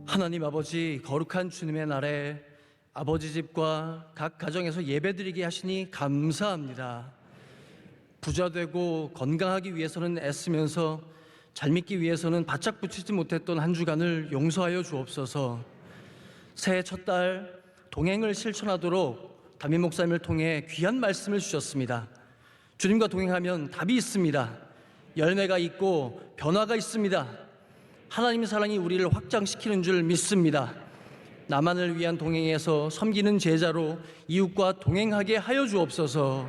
하나님 아버지, 거룩한 주님의 날에 아버지 집과 각 가정에서 예배드리게 하시니 감사합니다. 부자되고 건강하기 위해서는 애쓰면서 잘 믿기 위해서는 바짝 붙이지 못했던 한 주간을 용서하여 주옵소서. 새해 첫 달 동행을 실천하도록 담임 목사님을 통해 귀한 말씀을 주셨습니다. 주님과 동행하면 답이 있습니다. 열매가 있고 변화가 있습니다. 하나님의 사랑이 우리를 확장시키는 줄 믿습니다. 나만을 위한 동행에서 섬기는 제자로 이웃과 동행하게 하여 주옵소서.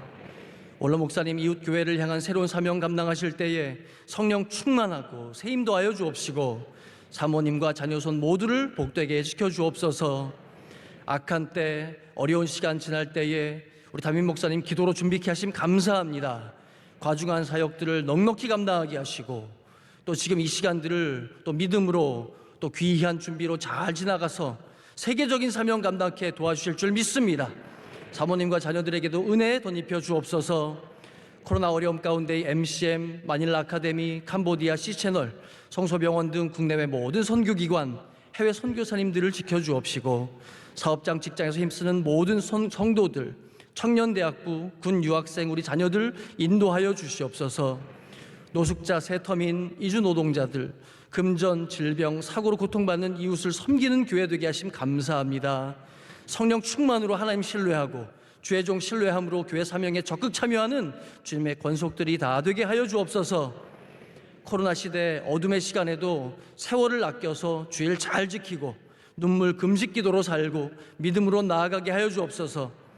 원로 목사님 이웃교회를 향한 새로운 사명 감당하실 때에 성령 충만하고 새 힘도하여 주옵시고 사모님과 자녀손 모두를 복되게 지켜주옵소서. 악한 때 어려운 시간 지날 때에 우리 담임 목사님 기도로 준비케 하심 감사합니다. 과중한 사역들을 넉넉히 감당하게 하시고 또 지금 이 시간들을 또 믿음으로 또 귀한 준비로 잘 지나가서 세계적인 사명 감당케 도와주실 줄 믿습니다. 사모님과 자녀들에게도 은혜 덧입혀 주옵소서. 코로나 어려움 가운데 MCM, 마닐라 아카데미, 캄보디아 C채널, 성소병원 등 국내외 모든 선교기관, 해외 선교사님들을 지켜주옵시고 사업장 직장에서 힘쓰는 모든 성도들, 청년대학부, 군 유학생 우리 자녀들 인도하여 주시옵소서. 노숙자, 세터민, 이주노동자들, 금전, 질병, 사고로 고통받는 이웃을 섬기는 교회 되게 하심 감사합니다. 성령 충만으로 하나님 신뢰하고 주의 종 신뢰함으로 교회 사명에 적극 참여하는 주님의 권속들이 다 되게 하여 주옵소서. 코로나 시대 어둠의 시간에도 세월을 아껴서 주일 잘 지키고 눈물 금식 기도로 살고 믿음으로 나아가게 하여 주옵소서.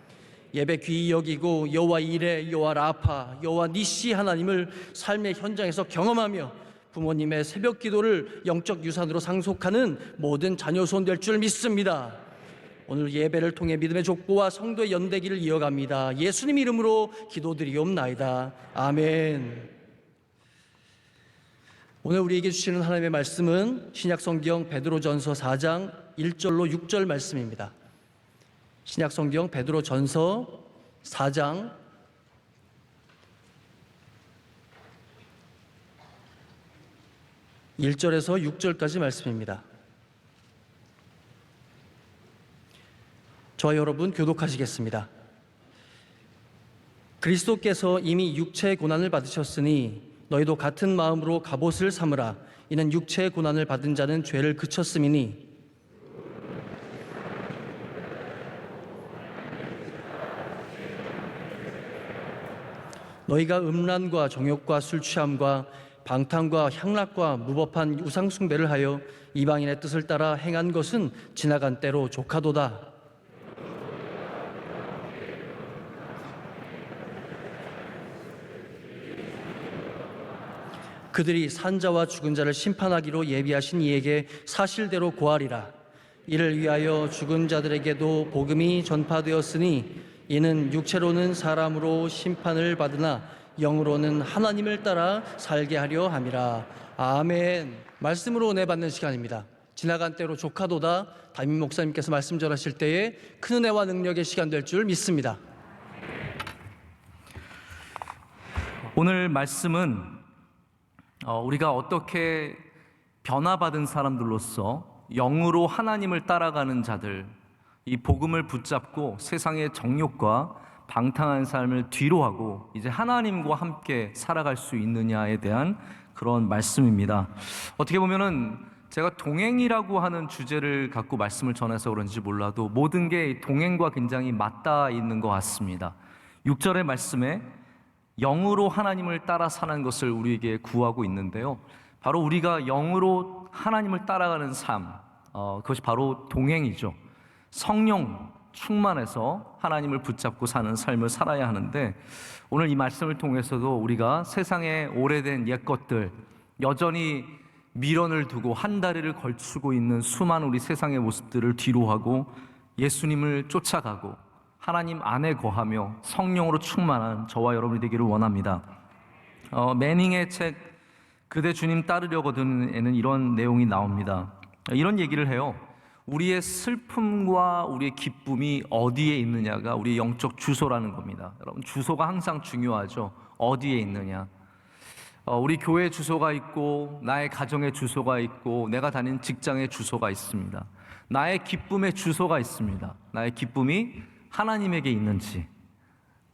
예배 귀히 여기고 여호와 이레, 여호와 라파, 여호와 니시 하나님을 삶의 현장에서 경험하며 부모님의 새벽 기도를 영적 유산으로 상속하는 모든 자녀손 될 줄 믿습니다. 오늘 예배를 통해 믿음의 족보와 성도의 연대기를 이어갑니다. 예수님 이름으로 기도드리옵나이다. 아멘. 오늘 우리에게 주시는 하나님의 말씀은 신약성경 베드로전서 4장 1절로 6절 말씀입니다. 신약성경 베드로전서 4장 1절에서 6절까지 말씀입니다. 저와 여러분 교독하시겠습니다. 그리스도께서 이미 육체의 고난을 받으셨으니 너희도 같은 마음으로 갑옷을 삼으라. 이는 육체의 고난을 받은 자는 죄를 그쳤음이니 너희가 음란과 정욕과 술취함과 방탕과 향락과 무법한 우상 숭배를 하여 이방인의 뜻을 따라 행한 것은 지나간 때로 족하도다. 그들이 산자와 죽은 자를 심판하기로 예비하신 이에게 사실대로 고하리라. 이를 위하여 죽은 자들에게도 복음이 전파되었으니 이는 육체로는 사람으로 심판을 받으나 영으로는 하나님을 따라 살게 하려 함이라. 아멘. 말씀으로 은혜 받는 시간입니다. 지나간 때로 조카도다. 담임 목사님께서 말씀 전하실 때에 큰 은혜와 능력의 시간 될 줄 믿습니다. 오늘 말씀은 우리가 어떻게 변화받은 사람들로서 영으로 하나님을 따라가는 자들, 이 복음을 붙잡고 세상의 정욕과 방탕한 삶을 뒤로하고 이제 하나님과 함께 살아갈 수 있느냐에 대한 그런 말씀입니다. 어떻게 보면은 제가 동행이라고 하는 주제를 갖고 말씀을 전해서 그런지 몰라도 모든 게 동행과 굉장히 맞닿아 있는 것 같습니다. 6절의 말씀에 영으로 하나님을 따라 사는 것을 우리에게 구하고 있는데요, 바로 우리가 영으로 하나님을 따라가는 삶, 그것이 바로 동행이죠. 성령 충만해서 하나님을 붙잡고 사는 삶을 살아야 하는데, 오늘 이 말씀을 통해서도 우리가 세상의 오래된 옛것들, 여전히 미련을 두고 한 다리를 걸치고 있는 수많은 우리 세상의 모습들을 뒤로하고 예수님을 쫓아가고 하나님 안에 거하며 성령으로 충만한 저와 여러분이 되기를 원합니다. 매닝의 책 그대 주님 따르려거든에는 이런 내용이 나옵니다. 이런 얘기를 해요. 우리의 슬픔과 우리의 기쁨이 어디에 있느냐가 우리의 영적 주소라는 겁니다. 여러분, 주소가 항상 중요하죠. 어디에 있느냐. 우리 교회 주소가 있고 나의 가정의 주소가 있고 내가 다닌 직장의 주소가 있습니다. 나의 기쁨의 주소가 있습니다. 나의 기쁨이 하나님에게 있는지,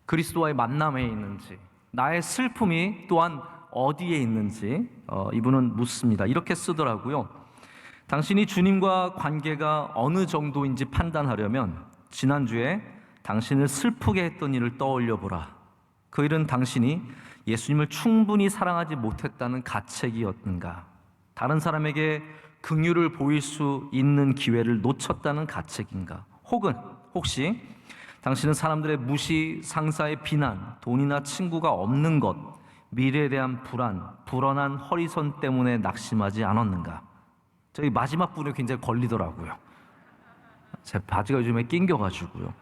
그리스도와의 만남에 있는지, 나의 슬픔이 또한 어디에 있는지 이분은 묻습니다. 이렇게 쓰더라고요. 당신이 주님과 관계가 어느 정도인지 판단하려면 지난주에 당신을 슬프게 했던 일을 떠올려 보라. 그 일은 당신이 예수님을 충분히 사랑하지 못했다는 가책이었는가? 다른 사람에게 긍휼을 보일 수 있는 기회를 놓쳤다는 가책인가? 혹시 당신은 사람들의 무시, 상사의 비난, 돈이나 친구가 없는 것, 미래에 대한 불안한 허리선 때문에 낙심하지 않았는가? 저희 마지막 부분에 굉장히 걸리더라고요. 제 바지가 요즘에 낑겨가지고요.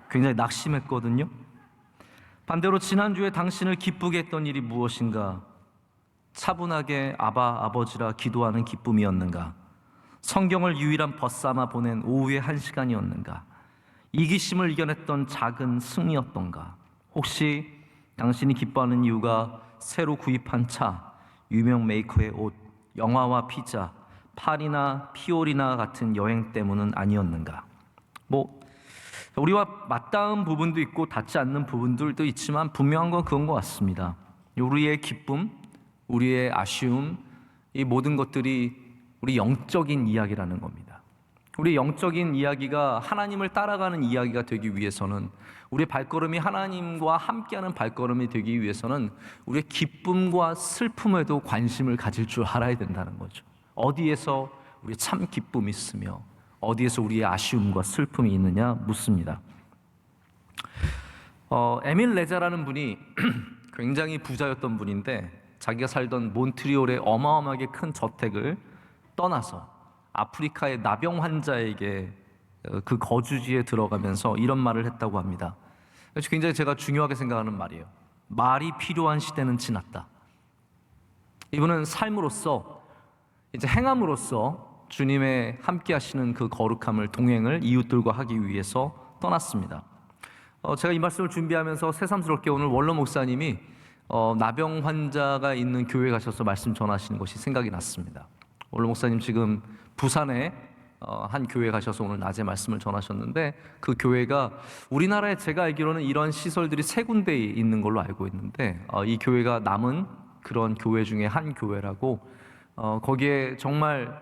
굉장히 낙심했거든요. 반대로 지난주에 당신을 기쁘게 했던 일이 무엇인가? 차분하게 아버지라 기도하는 기쁨이었는가? 성경을 유일한 벗삼아 보낸 오후의 1시간이었는가? 이기심을 이겨냈던 작은 승리였던가? 혹시 당신이 기뻐하는 이유가 새로 구입한 차, 유명 메이커의 옷, 영화와 피자, 파리나 피오리나 같은 여행 때문은 아니었는가? 우리와 맞닿은 부분도 있고 닿지 않는 부분들도 있지만 분명한 건 그건 것 같습니다. 우리의 기쁨, 우리의 아쉬움, 이 모든 것들이 우리 영적인 이야기라는 겁니다. 우리 영적인 이야기가 하나님을 따라가는 이야기가 되기 위해서는, 우리의 발걸음이 하나님과 함께하는 발걸음이 되기 위해서는 우리의 기쁨과 슬픔에도 관심을 가질 줄 알아야 된다는 거죠. 어디에서 우리의 참 기쁨이 있으며 어디에서 우리의 아쉬움과 슬픔이 있느냐 묻습니다. 에밀 레자라는 분이 굉장히 부자였던 분인데 자기가 살던 몬트리올의 어마어마하게 큰 저택을 떠나서 아프리카의 나병 환자에게 그 거주지에 들어가면서 이런 말을 했다고 합니다. 그래서 굉장히 제가 중요하게 생각하는 말이에요. 말이 필요한 시대는 지났다. 이분은 삶으로서, 이제 행함으로써 주님의 함께 하시는 그 거룩함을, 동행을 이웃들과 하기 위해서 떠났습니다. 제가 이 말씀을 준비하면서 새삼스럽게 오늘 원로 목사님이 나병 환자가 있는 교회 가셔서 말씀 전하시는 것이 생각이 났습니다. 원로 목사님 지금 부산에 한 교회 가셔서 오늘 낮에 말씀을 전하셨는데, 그 교회가 우리나라에 제가 알기로는 이런 시설들이 3군데에 있는 걸로 알고 있는데 이 교회가 남은 그런 교회 중에 한 교회라고, 거기에 정말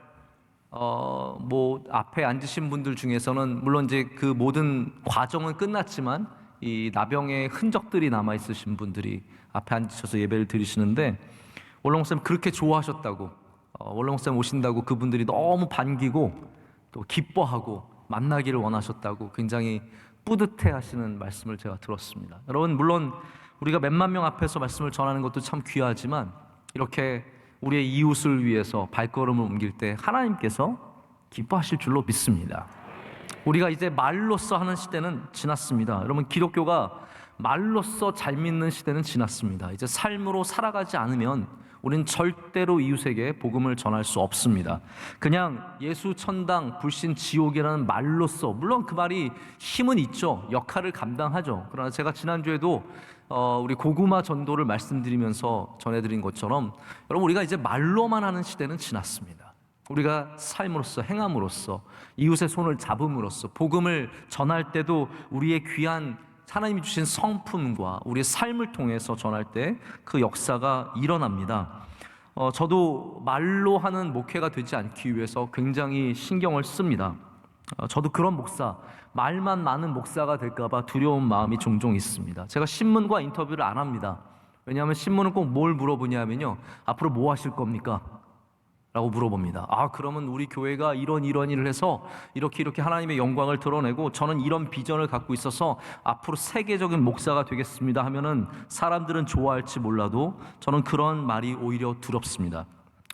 앞에 앉으신 분들 중에서는 물론 이제 그 모든 과정은 끝났지만 이 나병의 흔적들이 남아 있으신 분들이 앞에 앉으셔서 예배를 드리시는데, 원로 목사님 그렇게 좋아하셨다고, 원로 목사님 오신다고 그분들이 너무 반기고 또 기뻐하고 만나기를 원하셨다고 굉장히 뿌듯해하시는 말씀을 제가 들었습니다. 여러분, 물론 우리가 몇만 명 앞에서 말씀을 전하는 것도 참 귀하지만 이렇게 우리의 이웃을 위해서 발걸음을 옮길 때 하나님께서 기뻐하실 줄로 믿습니다. 우리가 이제 말로써 하는 시대는 지났습니다. 여러분, 기독교가 말로써 잘 믿는 시대는 지났습니다. 이제 삶으로 살아가지 않으면 우리는 절대로 이웃에게 복음을 전할 수 없습니다. 그냥 예수 천당 불신 지옥이라는 말로써, 물론 그 말이 힘은 있죠. 역할을 감당하죠. 그러나 제가 지난주에도 우리 고구마 전도를 말씀드리면서 전해드린 것처럼, 여러분, 우리가 이제 말로만 하는 시대는 지났습니다. 우리가 삶으로써, 행함으로써, 이웃의 손을 잡음으로써, 복음을 전할 때도 우리의 귀한 하나님이 주신 성품과 우리의 삶을 통해서 전할 때 그 역사가 일어납니다. 저도 말로 하는 목회가 되지 않기 위해서 굉장히 신경을 씁니다. 저도 그런 목사, 말만 많은 목사가 될까봐 두려운 마음이 종종 있습니다. 제가 신문과 인터뷰를 안 합니다. 왜냐하면 신문은 꼭 뭘 물어보냐면요, 앞으로 뭐 하실 겁니까? 라고 물어봅니다. 그러면 우리 교회가 이런 일을 해서 이렇게 하나님의 영광을 드러내고 저는 이런 비전을 갖고 있어서 앞으로 세계적인 목사가 되겠습니다 하면은 사람들은 좋아할지 몰라도 저는 그런 말이 오히려 두렵습니다.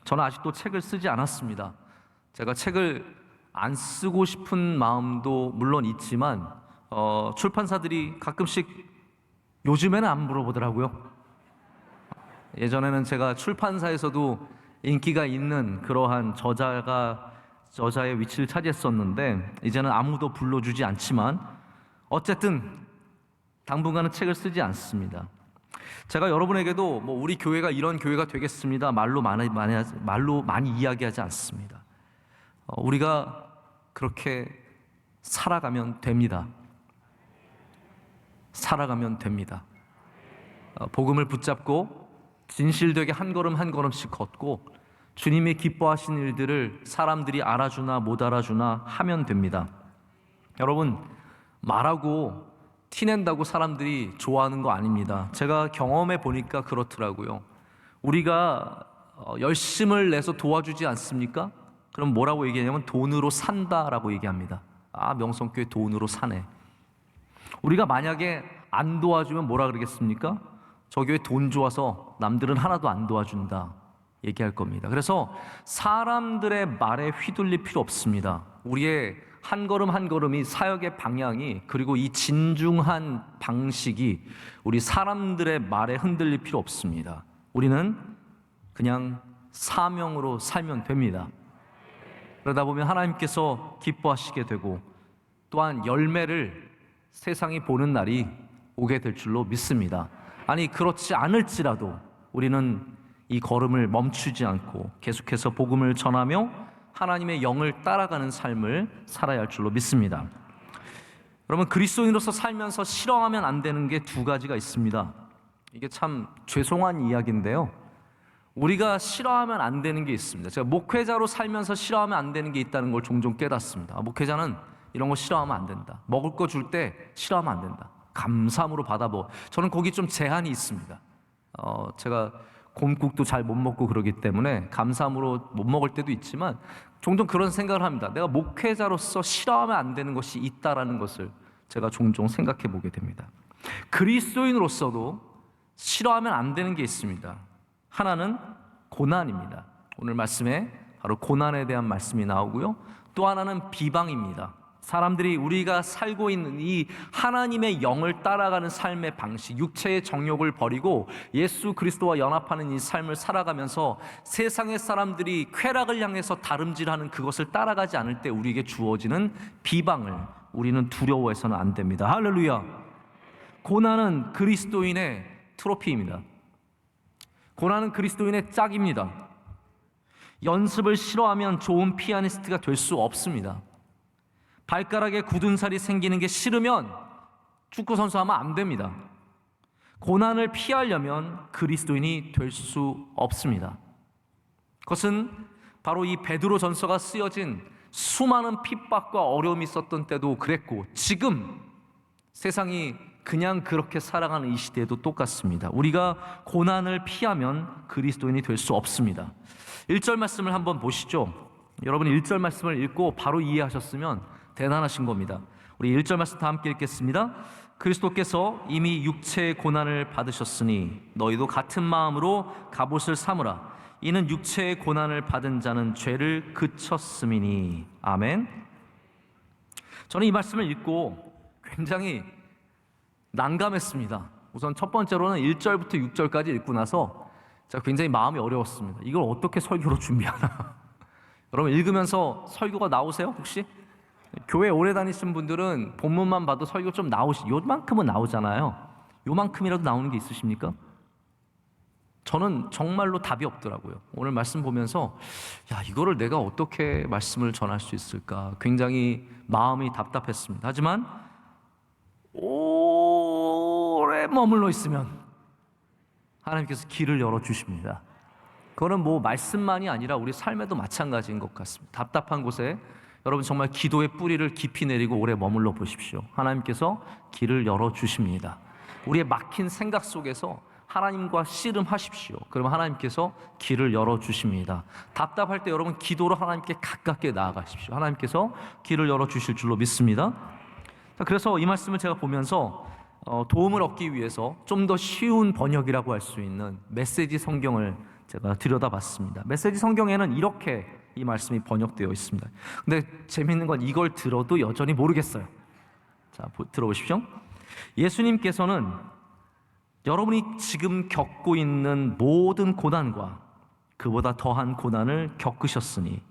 저는 아직도 책을 쓰지 않았습니다. 제가 책을 안 쓰고 싶은 마음도 물론 있지만 출판사들이 가끔씩 요즘에는 안 물어보더라고요. 예전에는 제가 출판사에서도 인기가 있는 그러한 저자의 위치를 차지했었는데 이제는 아무도 불러주지 않지만 어쨌든 당분간은 책을 쓰지 않습니다. 제가 여러분에게도 뭐 우리 교회가 이런 교회가 되겠습니다. 말로 많이 이야기하지 않습니다. 우리가 그렇게 살아가면 됩니다. 살아가면 됩니다. 복음을 붙잡고 진실되게 한 걸음 한 걸음씩 걷고 주님이 기뻐하시는 일들을 사람들이 알아주나 못 알아주나 하면 됩니다. 여러분, 말하고 티낸다고 사람들이 좋아하는 거 아닙니다. 제가 경험해 보니까 그렇더라고요. 우리가 열심을 내서 도와주지 않습니까? 그럼 뭐라고 얘기하냐면 돈으로 산다라고 얘기합니다. 아, 명성교회 돈으로 사네. 우리가 만약에 안 도와주면 뭐라 그러겠습니까? 저 교회 돈 좋아서 남들은 하나도 안 도와준다 얘기할 겁니다. 그래서 사람들의 말에 휘둘릴 필요 없습니다. 우리의 한 걸음 한 걸음이 사역의 방향이, 그리고 이 진중한 방식이 우리 사람들의 말에 흔들릴 필요 없습니다. 우리는 그냥 사명으로 살면 됩니다. 그러다 보면 하나님께서 기뻐하시게 되고 또한 열매를 세상이 보는 날이 오게 될 줄로 믿습니다. 아니, 그렇지 않을지라도 우리는 이 걸음을 멈추지 않고 계속해서 복음을 전하며 하나님의 영을 따라가는 삶을 살아야 할 줄로 믿습니다. 여러분, 그리스도인으로서 살면서 싫어하면 안 되는 게 두 가지가 있습니다. 이게 참 죄송한 이야기인데요, 우리가 싫어하면 안 되는 게 있습니다. 제가 목회자로 살면서 싫어하면 안 되는 게 있다는 걸 종종 깨닫습니다. 목회자는 이런 거 싫어하면 안 된다. 먹을 거 줄 때 싫어하면 안 된다. 감사함으로 받아먹어. 저는 거기 좀 제한이 있습니다. 제가 곰국도 잘 못 먹고 그러기 때문에 감사함으로 못 먹을 때도 있지만 종종 그런 생각을 합니다. 내가 목회자로서 싫어하면 안 되는 것이 있다라는 것을 제가 종종 생각해 보게 됩니다. 그리스도인으로서도 싫어하면 안 되는 게 있습니다. 하나는 고난입니다. 오늘 말씀에 바로 고난에 대한 말씀이 나오고요. 또 하나는 비방입니다. 사람들이 우리가 살고 있는 이 하나님의 영을 따라가는 삶의 방식, 육체의 정욕을 버리고 예수 그리스도와 연합하는 이 삶을 살아가면서 세상의 사람들이 쾌락을 향해서 다름질하는 그것을 따라가지 않을 때 우리에게 주어지는 비방을 우리는 두려워해서는 안 됩니다. 할렐루야. 고난은 그리스도인의 트로피입니다. 고난은 그리스도인의 짝입니다. 연습을 싫어하면 좋은 피아니스트가 될 수 없습니다. 발가락에 굳은 살이 생기는 게 싫으면 축구 선수 하면 안 됩니다. 고난을 피하려면 그리스도인이 될 수 없습니다. 그것은 바로 이 베드로 전서가 쓰여진 수많은 핍박과 어려움이 있었던 때도 그랬고 지금 세상이 그냥 그렇게 살아가는 이 시대에도 똑같습니다. 우리가 고난을 피하면 그리스도인이 될 수 없습니다. 1절 말씀을 한번 보시죠. 여러분이 1절 말씀을 읽고 바로 이해하셨으면 대단하신 겁니다. 우리 1절 말씀 다 함께 읽겠습니다. 그리스도께서 이미 육체의 고난을 받으셨으니 너희도 같은 마음으로 갑옷을 삼으라. 이는 육체의 고난을 받은 자는 죄를 그쳤음이니. 아멘. 저는 이 말씀을 읽고 굉장히 난감했습니다. 우선 첫 번째로는 1절부터 6절까지 읽고 나서 제가 굉장히 마음이 어려웠습니다. 이걸 어떻게 설교로 준비하나. 여러분, 읽으면서 설교가 나오세요 혹시? 교회 오래 다니신 분들은 본문만 봐도 설교 좀 요만큼은 나오잖아요. 요만큼이라도 나오는 게 있으십니까? 저는 정말로 답이 없더라고요. 오늘 말씀 보면서 이거를 내가 어떻게 말씀을 전할 수 있을까 굉장히 마음이 답답했습니다. 하지만 오래 머물러 있으면 하나님께서 길을 열어주십니다. 그거는 뭐 말씀만이 아니라 우리 삶에도 마찬가지인 것 같습니다. 답답한 곳에 여러분 정말 기도의 뿌리를 깊이 내리고 오래 머물러 보십시오. 하나님께서 길을 열어주십니다. 우리의 막힌 생각 속에서 하나님과 씨름하십시오. 그러면 하나님께서 길을 열어주십니다. 답답할 때 여러분 기도로 하나님께 가깝게 나아가십시오. 하나님께서 길을 열어주실 줄로 믿습니다. 그래서 이 말씀을 제가 보면서 도움을 얻기 위해서 좀 더 쉬운 번역이라고 할 수 있는 메시지 성경을 제가 들여다봤습니다. 메시지 성경에는 이렇게 이 말씀이 번역되어 있습니다. 근데 재미있는 건 이걸 들어도 여전히 모르겠어요. 자, 들어보십시오. 예수님께서는 여러분이 지금 겪고 있는 모든 고난과 그보다 더한 고난을 겪으셨으니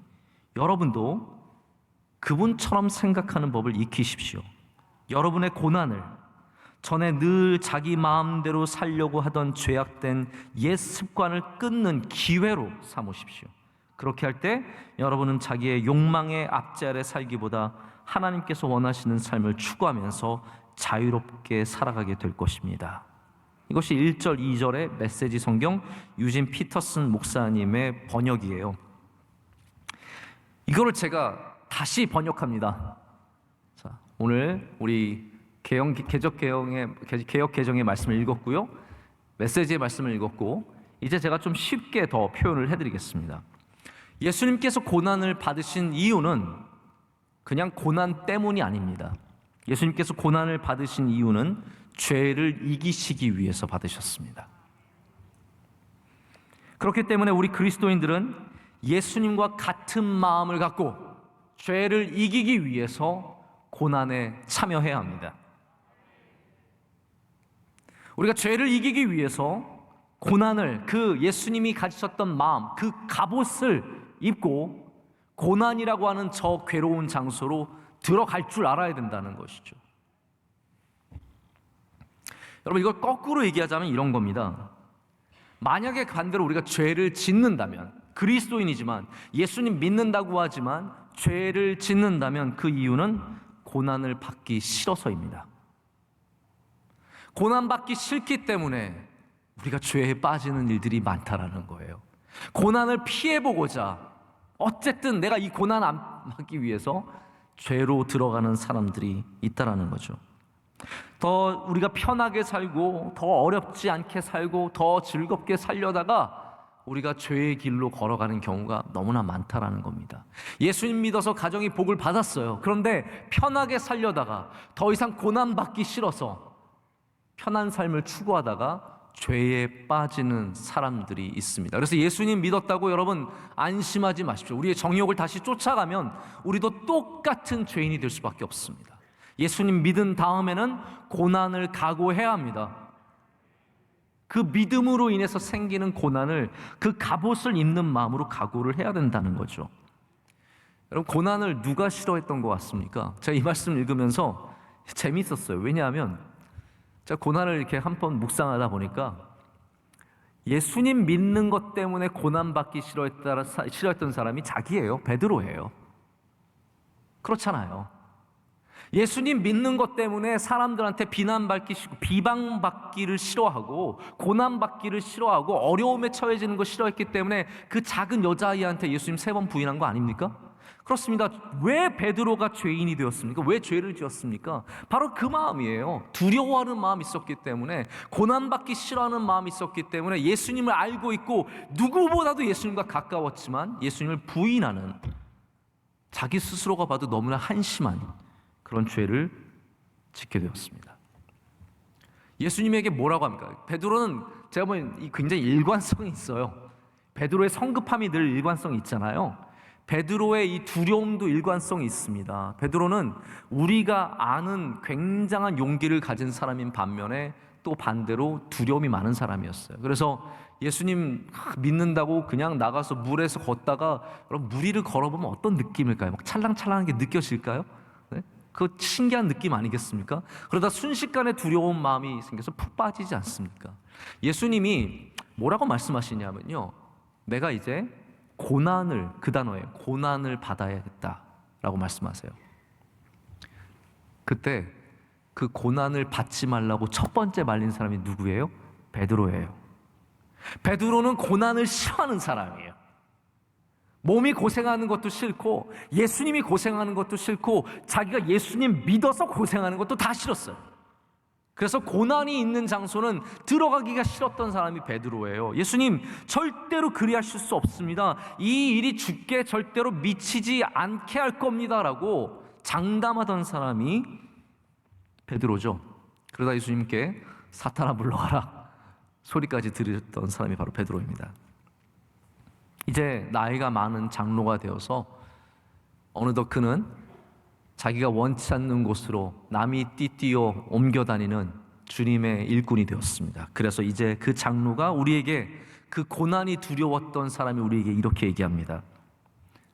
여러분도 그분처럼 생각하는 법을 익히십시오. 여러분의 고난을 전에 늘 자기 마음대로 살려고 하던 죄악된 옛 습관을 끊는 기회로 삼으십시오. 그렇게 할 때 여러분은 자기의 욕망의 압제 아래 살기보다 하나님께서 원하시는 삶을 추구하면서 자유롭게 살아가게 될 것입니다. 이것이 1절, 2절의 메시지 성경 유진 피터슨 목사님의 번역이에요. 이거를 제가 다시 번역합니다. 자, 오늘 우리 개혁 개정의 말씀을 읽었고요. 메시지의 말씀을 읽었고, 이제 제가 좀 쉽게 더 표현을 해드리겠습니다. 예수님께서 고난을 받으신 이유는 그냥 고난 때문이 아닙니다. 예수님께서 고난을 받으신 이유는 죄를 이기시기 위해서 받으셨습니다. 그렇기 때문에 우리 그리스도인들은 예수님과 같은 마음을 갖고 죄를 이기기 위해서 고난에 참여해야 합니다. 우리가 죄를 이기기 위해서 고난을, 그 예수님이 가지셨던 마음, 그 갑옷을 입고 고난이라고 하는 저 괴로운 장소로 들어갈 줄 알아야 된다는 것이죠. 여러분, 이걸 거꾸로 얘기하자면 이런 겁니다. 만약에 반대로 우리가 죄를 짓는다면, 그리스도인이지만 예수님 믿는다고 하지만 죄를 짓는다면 그 이유는 고난을 받기 싫어서입니다. 고난받기 싫기 때문에 우리가 죄에 빠지는 일들이 많다라는 거예요. 고난을 피해보고자 어쨌든 내가 이 고난 안 받기 위해서 죄로 들어가는 사람들이 있다라는 거죠. 더 우리가 편하게 살고 더 어렵지 않게 살고 더 즐겁게 살려다가 우리가 죄의 길로 걸어가는 경우가 너무나 많다라는 겁니다. 예수님 믿어서 가정이 복을 받았어요. 그런데 편하게 살려다가 더 이상 고난받기 싫어서 편한 삶을 추구하다가 죄에 빠지는 사람들이 있습니다. 그래서 예수님 믿었다고 여러분 안심하지 마십시오. 우리의 정욕을 다시 쫓아가면 우리도 똑같은 죄인이 될 수밖에 없습니다. 예수님 믿은 다음에는 고난을 각오해야 합니다. 그 믿음으로 인해서 생기는 고난을 그 갑옷을 입는 마음으로 각오를 해야 된다는 거죠. 여러분, 고난을 누가 싫어했던 것 같습니까? 제가 이 말씀 읽으면서 재미있었어요. 왜냐하면 제가 고난을 이렇게 한번 묵상하다 보니까 예수님 믿는 것 때문에 고난받기 싫어했던 사람이 자기예요. 베드로예요. 그렇잖아요. 예수님 믿는 것 때문에 사람들한테 비난받기 싫고 비방받기를 싫어하고 고난받기를 싫어하고 어려움에 처해지는 거 싫어했기 때문에 그 작은 여자아이한테 예수님 3번 부인한 거 아닙니까? 그렇습니다. 왜 베드로가 죄인이 되었습니까? 왜 죄를 지었습니까? 바로 그 마음이에요. 두려워하는 마음이 있었기 때문에, 고난받기 싫어하는 마음이 있었기 때문에 예수님을 알고 있고 누구보다도 예수님과 가까웠지만 예수님을 부인하는, 자기 스스로가 봐도 너무나 한심한 그런 죄를 짓게 되었습니다. 예수님에게 뭐라고 합니까? 베드로는 제가 보면 굉장히 일관성이 있어요. 베드로의 성급함이 늘 일관성이 있잖아요. 베드로의 이 두려움도 일관성이 있습니다. 베드로는 우리가 아는 굉장한 용기를 가진 사람인 반면에 또 반대로 두려움이 많은 사람이었어요. 그래서 예수님 믿는다고 그냥 나가서 물에서 걷다가, 여러분 물 위를 걸어보면 어떤 느낌일까요? 막 찰랑찰랑한 게 느껴질까요? 네? 그 신기한 느낌 아니겠습니까? 그러다 순식간에 두려운 마음이 생겨서 푹 빠지지 않습니까? 예수님이 뭐라고 말씀하시냐면요, 내가 이제 고난을, 그 단어에 고난을 받아야겠다라고 말씀하세요. 그때 그 고난을 받지 말라고 첫 번째 말린 사람이 누구예요? 베드로예요. 베드로는 고난을 싫어하는 사람이에요. 몸이 고생하는 것도 싫고 예수님이 고생하는 것도 싫고 자기가 예수님 믿어서 고생하는 것도 다 싫었어요. 그래서 고난이 있는 장소는 들어가기가 싫었던 사람이 베드로예요. 예수님 절대로 그리하실 수 없습니다. 이 일이 주께 절대로 미치지 않게 할 겁니다라고 장담하던 사람이 베드로죠. 그러다 예수님께 사탄아 물러가라 소리까지 들으셨던 사람이 바로 베드로입니다. 이제 나이가 많은 장로가 되어서 어느덧 그는 자기가 원치 않는 곳으로 남이 띠띠어 옮겨다니는 주님의 일꾼이 되었습니다. 그래서 이제 그 장로가 우리에게, 그 고난이 두려웠던 사람이 우리에게 이렇게 얘기합니다.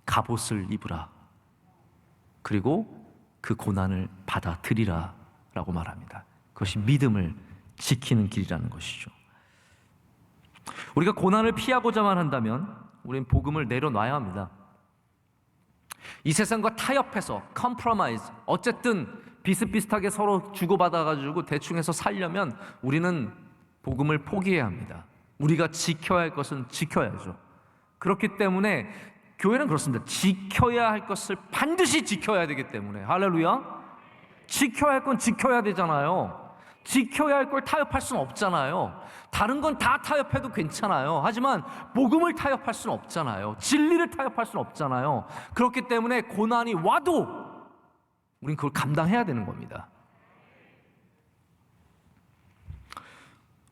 갑옷을 입으라. 그리고 그 고난을 받아들이라 라고 말합니다. 그것이 믿음을 지키는 길이라는 것이죠. 우리가 고난을 피하고자만 한다면 우리는 복음을 내려놔야 합니다. 이 세상과 타협해서 컴프로마이즈, 어쨌든 비슷비슷하게 서로 주고받아가지고 대충 해서 살려면 우리는 복음을 포기해야 합니다. 우리가 지켜야 할 것은 지켜야죠. 그렇기 때문에 교회는 그렇습니다. 지켜야 할 것을 반드시 지켜야 되기 때문에, 할렐루야, 지켜야 할 건 지켜야 되잖아요. 지켜야 할 걸 타협할 수는 없잖아요. 다른 건 다 타협해도 괜찮아요. 하지만 복음을 타협할 수는 없잖아요. 진리를 타협할 수는 없잖아요. 그렇기 때문에 고난이 와도 우린 그걸 감당해야 되는 겁니다.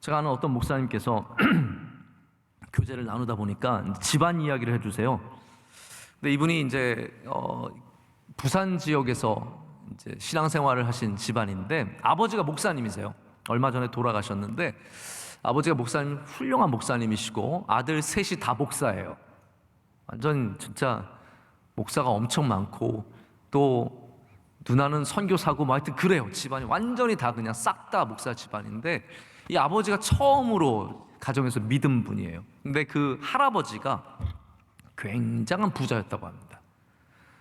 제가 아는 어떤 목사님께서 교제를 나누다 보니까 집안 이야기를 해주세요. 근데 이분이 이제 부산 지역에서 이제 신앙생활을 하신 집안인데 아버지가 목사님이세요. 얼마 전에 돌아가셨는데 아버지가 목사님, 훌륭한 목사님이시고 아들 셋이 다 목사예요. 완전 진짜 목사가 엄청 많고 또 누나는 선교사고 뭐 하여튼 그래요. 집안이 완전히 다 그냥 싹 다 목사 집안인데 이 아버지가 처음으로 가정에서 믿은 분이에요. 근데 그 할아버지가 굉장한 부자였다고 합니다.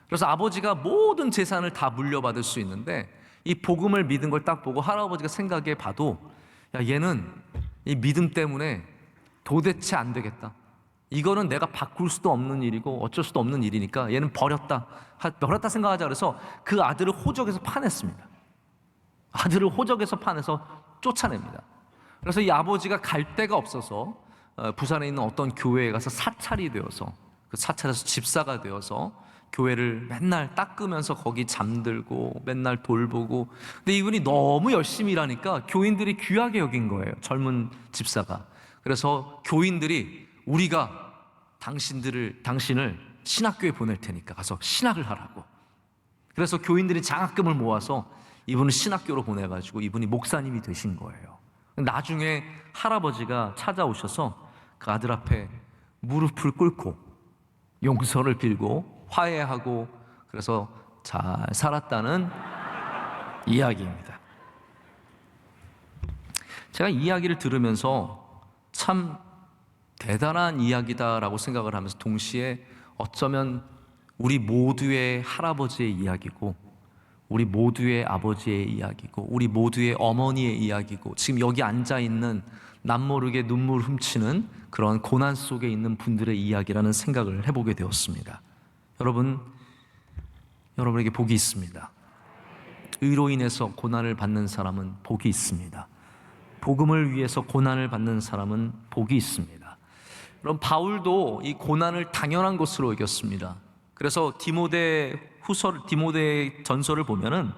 그래서 아버지가 모든 재산을 다 물려받을 수 있는데 이 복음을 믿은 걸 딱 보고 할아버지가 생각해 봐도 야, 얘는 이 믿음 때문에 도대체 안 되겠다. 이거는 내가 바꿀 수도 없는 일이고 어쩔 수도 없는 일이니까 얘는 버렸다 생각하자. 그래서 그 아들을 호적에서 파냈습니다. 아들을 호적에서 파내서 쫓아냅니다. 그래서 이 아버지가 갈 데가 없어서 부산에 있는 어떤 교회에 가서 사찰이 되어서 그 사찰에서 집사가 되어서 교회를 맨날 닦으면서 거기 잠들고 맨날 돌보고. 근데 이분이 너무 열심히 일하니까 교인들이 귀하게 여긴 거예요. 젊은 집사가. 그래서 교인들이 우리가 당신을 신학교에 보낼 테니까 가서 신학을 하라고. 그래서 교인들이 장학금을 모아서 이분을 신학교로 보내가지고 이분이 목사님이 되신 거예요. 나중에 할아버지가 찾아오셔서 그 아들 앞에 무릎을 꿇고 용서를 빌고 화해하고 그래서 잘 살았다는 이야기입니다. 제가 이 이야기를 들으면서 참 대단한 이야기다라고 생각을 하면서 동시에 어쩌면 우리 모두의 할아버지의 이야기고 우리 모두의 아버지의 이야기고 우리 모두의 어머니의 이야기고 지금 여기 앉아있는 남모르게 눈물 훔치는 그런 고난 속에 있는 분들의 이야기라는 생각을 해보게 되었습니다. 여러분에게 복이 있습니다. 의로 인해서 고난을 받는 사람은 복이 있습니다. 복음을 위해서 고난을 받는 사람은 복이 있습니다. 그럼 바울도 이 고난을 당연한 것으로 여겼습니다. 그래서 디모데 전서를 보면은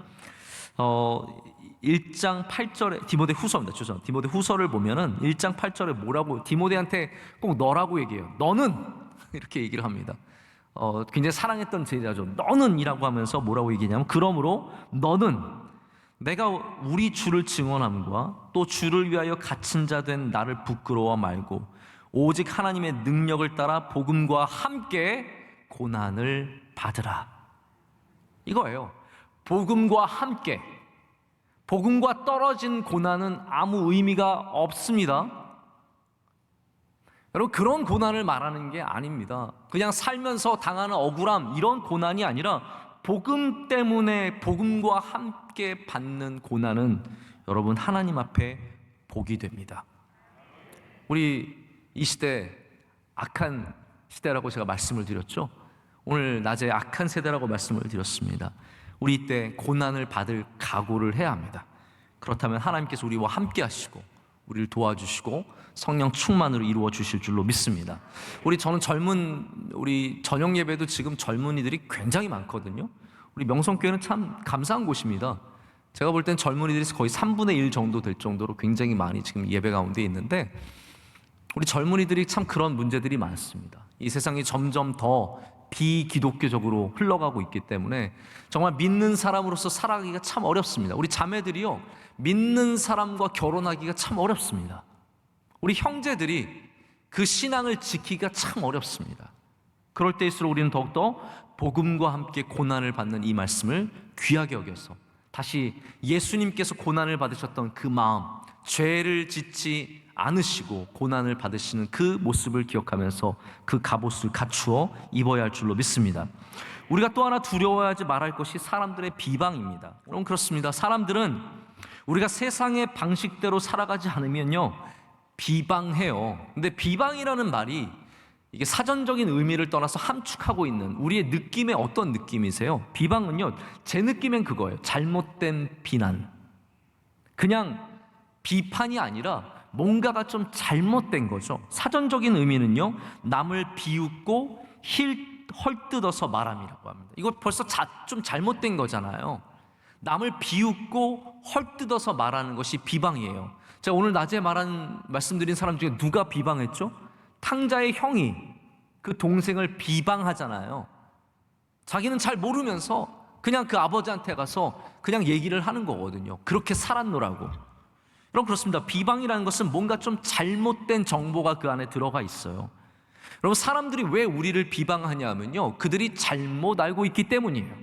1장 8절에 디모데 후서입니다. 디모데 후서를 보면은 1장 8절에 뭐라고 디모데한테 꼭 너라고 얘기해요. 너는 이렇게 얘기를 합니다. 굉장히 사랑했던 제자죠. 너는이라고 하면서 뭐라고 얘기냐면 그러므로 너는 내가 우리 주를 증언함과 또 주를 위하여 갇힌 자 된 나를 부끄러워 말고 오직 하나님의 능력을 따라 복음과 함께 고난을 받으라. 이거예요. 복음과 함께. 복음과 떨어진 고난은 아무 의미가 없습니다. 여러분, 그런 고난을 말하는 게 아닙니다. 그냥 살면서 당하는 억울함, 이런 고난이 아니라 복음 때문에 복음과 함께 받는 고난은 여러분 하나님 앞에 복이 됩니다. 우리 이 시대 악한 시대라고 제가 말씀을 드렸죠. 오늘 낮에 악한 세대라고 말씀을 드렸습니다. 우리 이때 고난을 받을 각오를 해야 합니다. 그렇다면 하나님께서 우리와 함께 하시고 우리를 도와주시고 성령 충만으로 이루어 주실 줄로 믿습니다. 우리 저녁 예배도 지금 젊은이들이 굉장히 많거든요. 우리 명성교회는 참 감사한 곳입니다. 제가 볼 땐 젊은이들이 거의 3분의 1 정도 될 정도로 굉장히 많이 지금 예배 가운데 있는데 우리 젊은이들이 참 그런 문제들이 많습니다. 이 세상이 점점 더 비기독교적으로 흘러가고 있기 때문에 정말 믿는 사람으로서 살아가기가 참 어렵습니다. 우리 자매들이요, 믿는 사람과 결혼하기가 참 어렵습니다. 우리 형제들이 그 신앙을 지키기가 참 어렵습니다. 그럴 때일수록 우리는 더욱더 복음과 함께 고난을 받는 이 말씀을 귀하게 여겨서 다시 예수님께서 고난을 받으셨던 그 마음, 죄를 짓지 않으시고 고난을 받으시는 그 모습을 기억하면서 그 갑옷을 갖추어 입어야 할 줄로 믿습니다. 우리가 또 하나 두려워하지 말할 것이 사람들의 비방입니다. 여러분, 그렇습니다. 사람들은 우리가 세상의 방식대로 살아가지 않으면요, 비방해요. 근데 비방이라는 말이 이게 사전적인 의미를 떠나서 함축하고 있는 우리의 느낌의 어떤 느낌이세요? 비방은요, 제 느낌엔 그거예요. 잘못된 비난. 그냥 비판이 아니라 뭔가가 좀 잘못된 거죠. 사전적인 의미는요, 남을 비웃고 헐뜯어서 말함이라고 합니다. 이거 벌써 좀 잘못된 거잖아요. 남을 비웃고 헐뜯어서 말하는 것이 비방이에요. 제가 오늘 낮에 말씀드린 사람 중에 누가 비방했죠? 탕자의 형이 그 동생을 비방하잖아요. 자기는 잘 모르면서 그냥 그 아버지한테 가서 그냥 얘기를 하는 거거든요. 그렇게 살았노라고. 여러분, 그렇습니다. 비방이라는 것은 뭔가 좀 잘못된 정보가 그 안에 들어가 있어요. 여러분, 사람들이 왜 우리를 비방하냐 하면요, 그들이 잘못 알고 있기 때문이에요.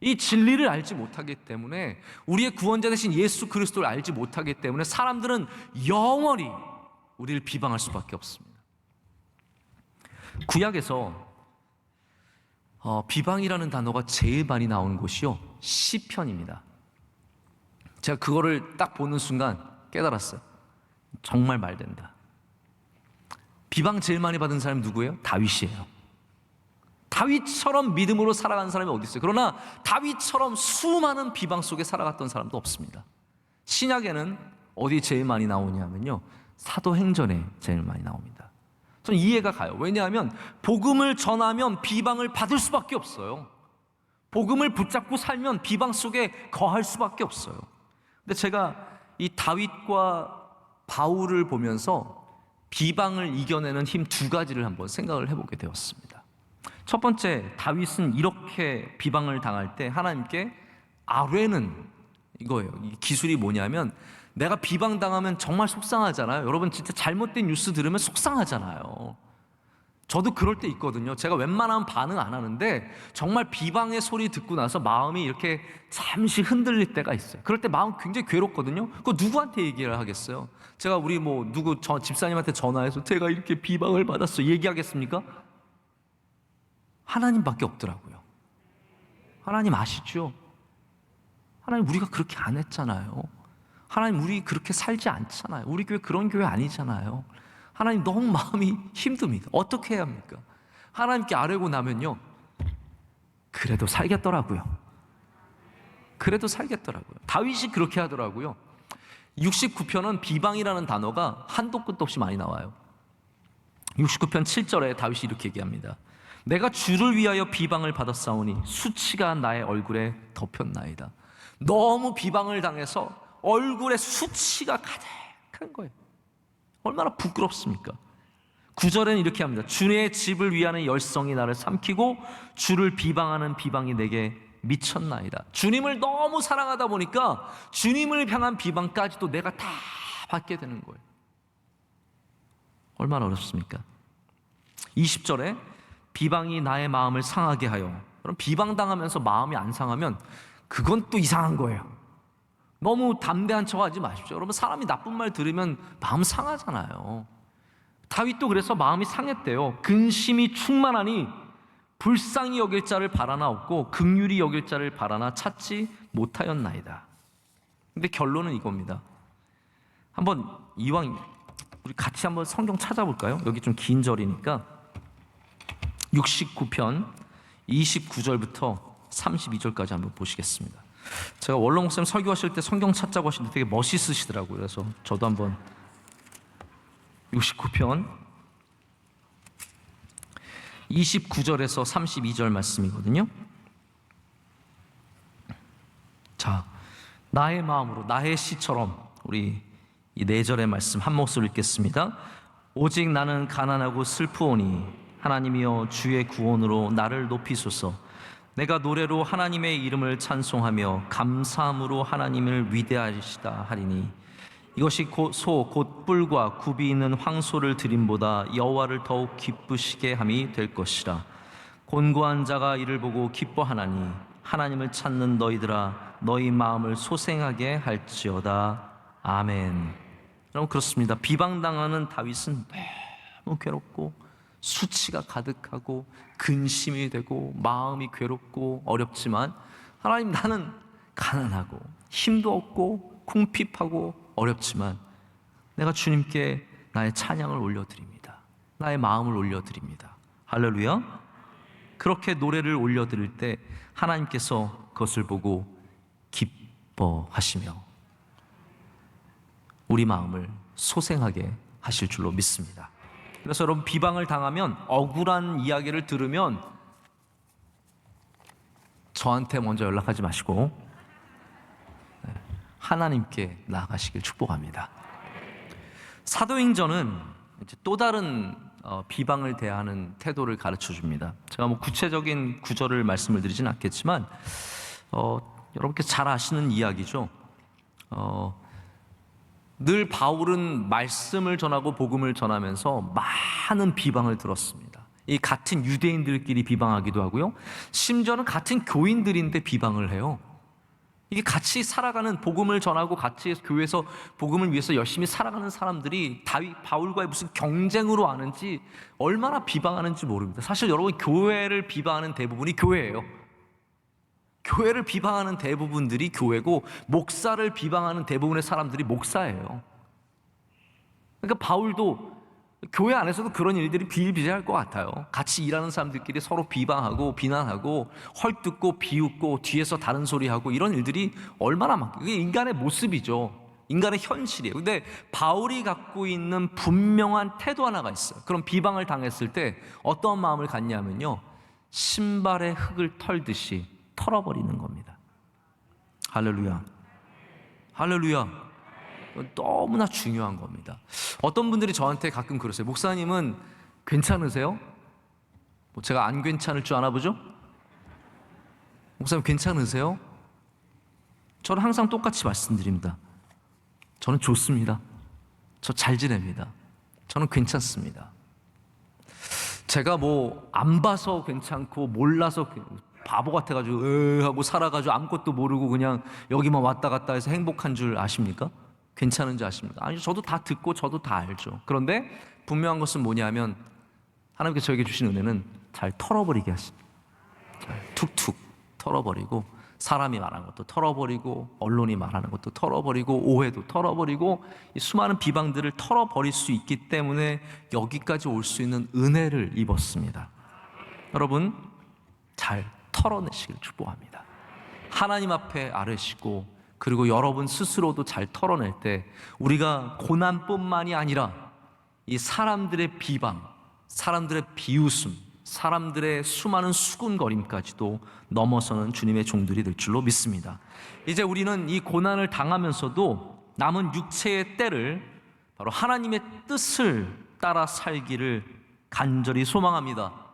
이 진리를 알지 못하기 때문에, 우리의 구원자 되신 예수 그리스도를 알지 못하기 때문에 사람들은 영원히 우리를 비방할 수밖에 없습니다. 구약에서 비방이라는 단어가 제일 많이 나오는 곳이요, 시편입니다. 제가 그거를 딱 보는 순간 깨달았어요. 정말 말된다. 비방 제일 많이 받은 사람이 누구예요? 다윗이에요. 다윗처럼 믿음으로 살아가는 사람이 어디 있어요? 그러나 다윗처럼 수많은 비방 속에 살아갔던 사람도 없습니다. 신약에는 어디 제일 많이 나오냐면요, 사도행전에 제일 많이 나옵니다. 저는 이해가 가요. 왜냐하면 복음을 전하면 비방을 받을 수밖에 없어요. 복음을 붙잡고 살면 비방 속에 거할 수밖에 없어요. 근데 제가 이 다윗과 바울을 보면서 비방을 이겨내는 힘 두 가지를 한번 생각을 해보게 되었습니다. 첫 번째, 다윗은 이렇게 비방을 당할 때 하나님께 아뢰는 이거예요. 이 기술이 뭐냐면, 내가 비방당하면 정말 속상하잖아요. 여러분, 진짜 잘못된 뉴스 들으면 속상하잖아요. 저도 그럴 때 있거든요. 제가 웬만하면 반응 안 하는데 정말 비방의 소리 듣고 나서 마음이 이렇게 잠시 흔들릴 때가 있어요. 그럴 때 마음 굉장히 괴롭거든요. 그거 누구한테 얘기를 하겠어요? 제가 우리 누구 집사님한테 전화해서 제가 이렇게 비방을 받았어요 얘기하겠습니까? 하나님밖에 없더라고요. 하나님 아시죠? 하나님, 우리가 그렇게 안 했잖아요. 하나님, 우리 그렇게 살지 않잖아요. 우리 교회 그런 교회 아니잖아요. 하나님, 너무 마음이 힘듭니다. 어떻게 해야 합니까? 하나님께 아뢰고 나면요, 그래도 살겠더라고요. 그래도 살겠더라고요. 다윗이 그렇게 하더라고요. 69편은 비방이라는 단어가 한도 끝도 없이 많이 나와요. 69편 7절에 다윗이 이렇게 얘기합니다. 내가 주를 위하여 비방을 받았사오니 수치가 나의 얼굴에 덮였나이다. 너무 비방을 당해서 얼굴에 수치가 가득한 거예요. 얼마나 부끄럽습니까? 9절에는 이렇게 합니다. 주의 집을 위하는 열성이 나를 삼키고 주를 비방하는 비방이 내게 미쳤나이다. 주님을 너무 사랑하다 보니까 주님을 향한 비방까지도 내가 다 받게 되는 거예요. 얼마나 어렵습니까? 20절에 비방이 나의 마음을 상하게 하여. 그럼 비방당하면서 마음이 안 상하면 그건 또 이상한 거예요. 너무 담대한 척 하지 마십시오. 여러분, 사람이 나쁜 말 들으면 마음 상하잖아요. 다윗도 그래서 마음이 상했대요. 근심이 충만하니 불쌍히 여길 자를 바라나 없고 긍휼히 여길 자를 바라나 찾지 못하였나이다. 근데 결론은 이겁니다. 한번 이왕 우리 같이 한번 성경 찾아볼까요? 여기 좀 긴 절이니까 69편 29절부터 32절까지 한번 보시겠습니다. 제가 원로 목사님 설교하실 때 성경 찾자고 하시는데 되게 멋있으시더라고요. 그래서 저도 한번 69편 29절에서 32절 말씀이거든요. 자, 나의 마음으로 나의 시처럼 우리 이 4절의 말씀 한 목소리로 읽겠습니다. 오직 나는 가난하고 슬프오니 하나님이여 주의 구원으로 나를 높이소서. 내가 노래로 하나님의 이름을 찬송하며 감사함으로 하나님을 위대하시다 하리니 이것이 곧 뿔과 굽이 있는 황소를 드림보다 여호와를 더욱 기쁘시게 함이 될 것이라. 곤고한 자가 이를 보고 기뻐하나니 하나님을 찾는 너희들아 너희 마음을 소생하게 할지어다. 아멘. 여러분, 그렇습니다. 비방당하는 다윗은 너무 괴롭고 수치가 가득하고 근심이 되고 마음이 괴롭고 어렵지만, 하나님, 나는 가난하고 힘도 없고 궁핍하고 어렵지만 내가 주님께 나의 찬양을 올려드립니다. 나의 마음을 올려드립니다. 할렐루야. 그렇게 노래를 올려드릴 때 하나님께서 그것을 보고 기뻐하시며 우리 마음을 소생하게 하실 줄로 믿습니다. 그래서 여러분, 비방을 당하면, 억울한 이야기를 들으면 저한테 먼저 연락하지 마시고 하나님께 나아가시길 축복합니다. 사도행전은 이제 또 다른 비방을 대하는 태도를 가르쳐 줍니다. 제가 뭐 구체적인 구절을 말씀을 드리진 않겠지만 여러분께 잘 아시는 이야기죠. 늘 바울은 말씀을 전하고 복음을 전하면서 많은 비방을 들었습니다. 이 같은 유대인들끼리 비방하기도 하고요, 심지어는 같은 교인들인데 비방을 해요. 이게 같이 살아가는, 복음을 전하고 같이 교회에서 복음을 위해서 열심히 살아가는 사람들이 바울과의 무슨 경쟁으로 하는지, 얼마나 비방하는지 모릅니다. 사실 여러분, 교회를 비방하는 대부분이 교회예요. 교회를 비방하는 대부분들이 교회고, 목사를 비방하는 대부분의 사람들이 목사예요. 그러니까 바울도 교회 안에서도 그런 일들이 비일비재할 것 같아요. 같이 일하는 사람들끼리 서로 비방하고 비난하고 헐뜯고 비웃고 뒤에서 다른 소리하고, 이런 일들이 얼마나 많고, 이게 인간의 모습이죠. 인간의 현실이에요. 근데 바울이 갖고 있는 분명한 태도 하나가 있어요. 그런 비방을 당했을 때 어떤 마음을 갖냐면요, 신발의 흙을 털듯이 털어버리는 겁니다. 할렐루야. 할렐루야. 너무나 중요한 겁니다. 어떤 분들이 저한테 가끔 그러세요. 목사님은 괜찮으세요? 뭐 제가 안 괜찮을 줄 아나 보죠? 목사님 괜찮으세요? 저는 항상 똑같이 말씀드립니다. 저는 좋습니다. 저 잘 지냅니다. 저는 괜찮습니다. 제가 뭐 안 봐서 괜찮고 몰라서 바보 같아가지고 하고 살아가지고 아무것도 모르고 그냥 여기만 왔다 갔다 해서 행복한 줄 아십니까? 괜찮은지 아십니까? 아니, 저도 다 듣고 저도 다 알죠. 그런데 분명한 것은 뭐냐면, 하나님께서 저에게 주신 은혜는 잘 털어버리게 하십니다. 잘 툭툭 털어버리고, 사람이 말하는 것도 털어버리고, 언론이 말하는 것도 털어버리고, 오해도 털어버리고, 이 수많은 비방들을 털어버릴 수 있기 때문에 여기까지 올 수 있는 은혜를 입었습니다. 여러분, 잘 털어내시길 축복합니다. 하나님 앞에 아뢰시고, 그리고 여러분 스스로도 잘 털어낼 때 우리가 고난뿐만이 아니라 이 사람들의 비방, 사람들의 비웃음, 사람들의 수많은 수군거림까지도 넘어서는 주님의 종들이 될 줄로 믿습니다. 이제 우리는 이 고난을 당하면서도 남은 육체의 때를 바로 하나님의 뜻을 따라 살기를 간절히 소망합니다.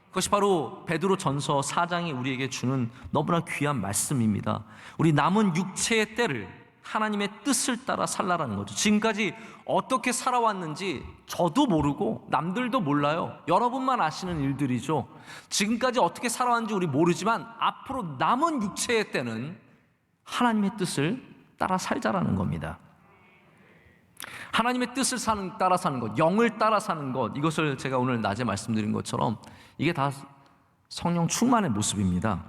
그것이 바로 베드로 전서 4장이 우리에게 주는 너무나 귀한 말씀입니다. 우리 남은 육체의 때를 하나님의 뜻을 따라 살라라는 거죠. 지금까지 어떻게 살아왔는지 저도 모르고 남들도 몰라요. 여러분만 아시는 일들이죠. 지금까지 어떻게 살아왔는지 우리 모르지만 앞으로 남은 육체의 때는 하나님의 뜻을 따라 살자라는 겁니다. 하나님의 뜻을 따라 사는 것, 영을 따라 사는 것, 이것을 제가 오늘 낮에 말씀드린 것처럼 이게 다 성령 충만의 모습입니다.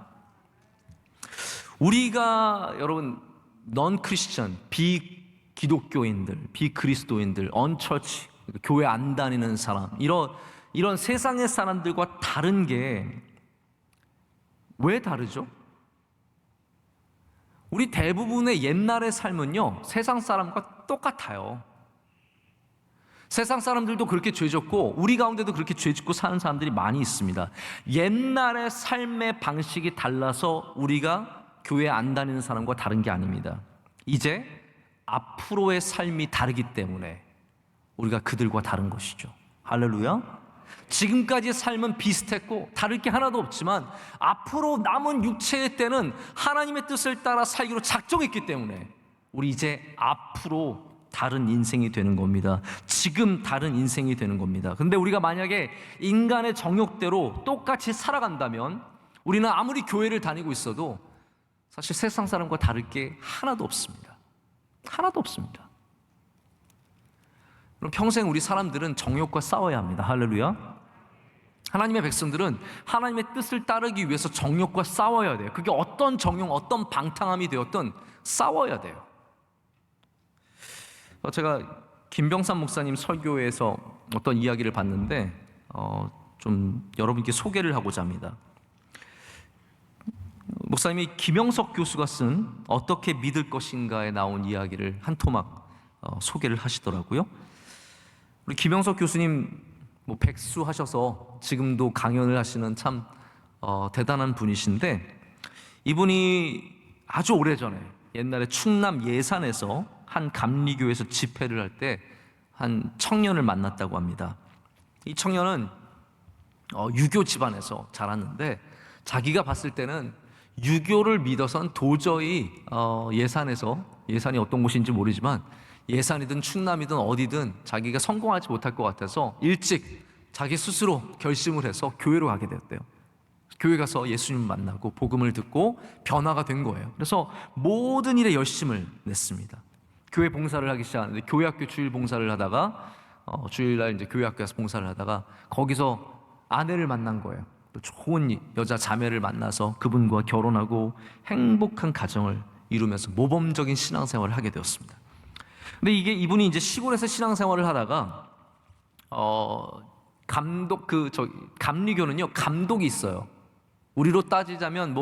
우리가 여러분 넌 크리스천, 비기독교인들, 비그리스도인들, 언처치, 교회 안 다니는 사람, 이런 세상의 사람들과 다른 게 왜 다르죠? 우리 대부분의 옛날의 삶은요, 세상 사람과 똑같아요. 세상 사람들도 그렇게 죄졌고 우리 가운데도 그렇게 죄짓고 사는 사람들이 많이 있습니다. 옛날의 삶의 방식이 달라서 우리가 교회 안 다니는 사람과 다른 게 아닙니다. 이제 앞으로의 삶이 다르기 때문에 우리가 그들과 다른 것이죠. 할렐루야. 지금까지의 삶은 비슷했고 다를 게 하나도 없지만 앞으로 남은 육체의 때는 하나님의 뜻을 따라 살기로 작정했기 때문에 우리 이제 앞으로 다른 인생이 되는 겁니다. 지금 다른 인생이 되는 겁니다. 근데 우리가 만약에 인간의 정욕대로 똑같이 살아간다면 우리는 아무리 교회를 다니고 있어도 사실 세상 사람과 다를 게 하나도 없습니다. 하나도 없습니다. 그럼 평생 우리 사람들은 정욕과 싸워야 합니다. 할렐루야. 하나님의 백성들은 하나님의 뜻을 따르기 위해서 정욕과 싸워야 돼요. 그게 어떤 정욕, 어떤 방탕함이 되었든 싸워야 돼요. 제가 김병삼 목사님 설교에서 어떤 이야기를 봤는데 좀 여러분께 소개를 하고자 합니다. 목사님이 김영석 교수가 쓴 어떻게 믿을 것인가에 나온 이야기를 한 토막 소개를 하시더라고요. 우리 김영석 교수님 백수하셔서 지금도 강연을 하시는 참 대단한 분이신데, 이분이 아주 오래전에 옛날에 충남 예산에서 한 감리교에서 집회를 할 때 한 청년을 만났다고 합니다. 이 청년은 유교 집안에서 자랐는데 자기가 봤을 때는 유교를 믿어선 도저히 예산이 어떤 곳인지 모르지만 예산이든 충남이든 어디든 자기가 성공하지 못할 것 같아서 일찍 자기 스스로 결심을 해서 교회로 가게 되었대요. 교회 가서 예수님 만나고 복음을 듣고 변화가 된 거예요. 그래서 모든 일에 열심을 냈습니다. 교회 봉사를 하기 시작하는데 교회학교 주일 봉사를 하다가 주일날 이제 교회학교에서 봉사를 하다가 거기서 아내를 만난 거예요. 또 좋은 여자 자매를 만나서 그분과 결혼하고 행복한 가정을 이루면서 모범적인 신앙생활을 하게 되었습니다. 근데 이분이 이제 시골에서 신앙생활을 하다가 감리교는요 감독이 있어요. 우리로 따지자면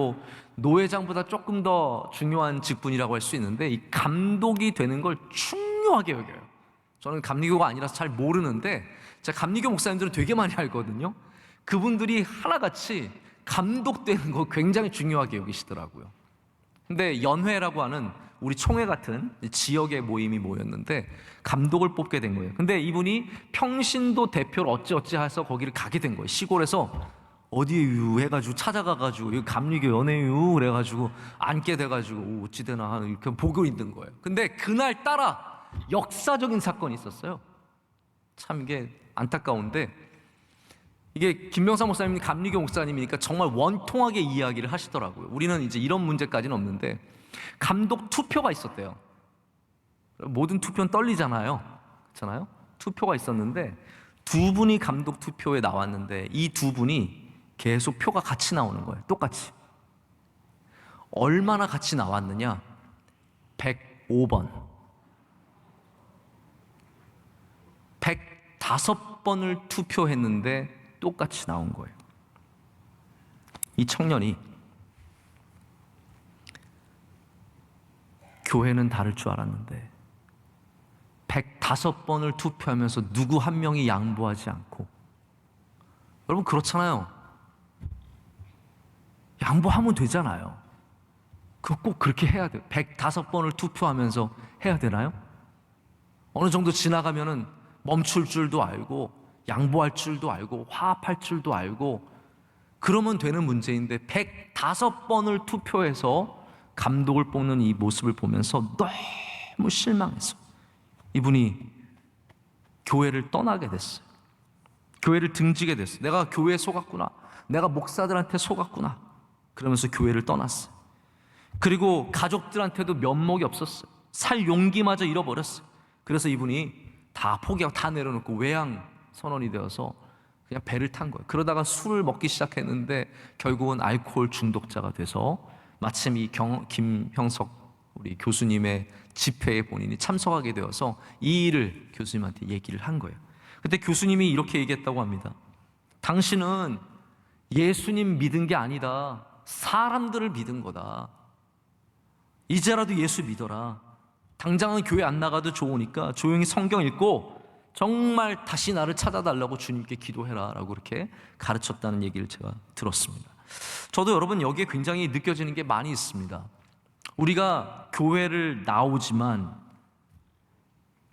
노회장보다 조금 더 중요한 직분이라고 할 수 있는데 이 감독이 되는 걸 중요하게 여겨요. 저는 감리교가 아니라서 잘 모르는데 제가 감리교 목사님들은 되게 많이 알거든요. 그분들이 하나같이 감독되는 거 굉장히 중요하게 여기시더라고요. 근데 연회라고 하는 우리 총회 같은 지역의 모임이 모였는데 감독을 뽑게 된 거예요. 근데 이분이 평신도 대표를 어찌어찌 해서 거기를 가게 된 거예요. 시골에서 어디에요 해가지고 찾아가가지고 여기 감리교 연회요 그래가지고 앉게 돼가지고 어찌되나 이렇게 보고 있는 거예요. 근데 그날 따라 역사적인 사건이 있었어요. 참 이게 안타까운데, 이게 김병삼 목사님이 감리교 목사님이니까 정말 원통하게 이야기를 하시더라고요. 우리는 이제 이런 문제까지는 없는데 감독 투표가 있었대요. 모든 투표는 떨리잖아요. 그렇잖아요? 투표가 있었는데 두 분이 감독 투표에 나왔는데 이 두 분이 계속 표가 같이 나오는 거예요. 똑같이. 얼마나 같이 나왔느냐? 105번. 105번을 투표했는데 똑같이 나온 거예요. 이 청년이 교회는 다를 줄 알았는데 105번을 투표하면서 누구 한 명이 양보하지 않고, 여러분 그렇잖아요. 양보하면 되잖아요. 그거 꼭 그렇게 해야 돼요. 105번을 투표하면서 해야 되나요? 어느 정도 지나가면은 멈출 줄도 알고 양보할 줄도 알고 화합할 줄도 알고 그러면 되는 문제인데 105번을 투표해서 감독을 뽑는 이 모습을 보면서 너무 실망했어요. 이분이 교회를 떠나게 됐어요. 교회를 등지게 됐어요. 내가 교회에 속았구나. 내가 목사들한테 속았구나. 그러면서 교회를 떠났어요. 그리고 가족들한테도 면목이 없었어요. 살 용기마저 잃어버렸어요. 그래서 이분이 다 포기하고 다 내려놓고 외양 선원이 되어서 그냥 배를 탄 거예요. 그러다가 술을 먹기 시작했는데 결국은 알코올 중독자가 돼서 마침 이 김형석 우리 교수님의 집회에 본인이 참석하게 되어서 이 일을 교수님한테 얘기를 한 거예요. 그때 교수님이 이렇게 얘기했다고 합니다. 당신은 예수님 믿은 게 아니다. 사람들을 믿은 거다. 이제라도 예수 믿어라. 당장은 교회 안 나가도 좋으니까 조용히 성경 읽고 정말 다시 나를 찾아달라고 주님께 기도해라 라고 그렇게 가르쳤다는 얘기를 제가 들었습니다. 저도 여러분 여기에 굉장히 느껴지는 게 많이 있습니다. 우리가 교회를 나오지만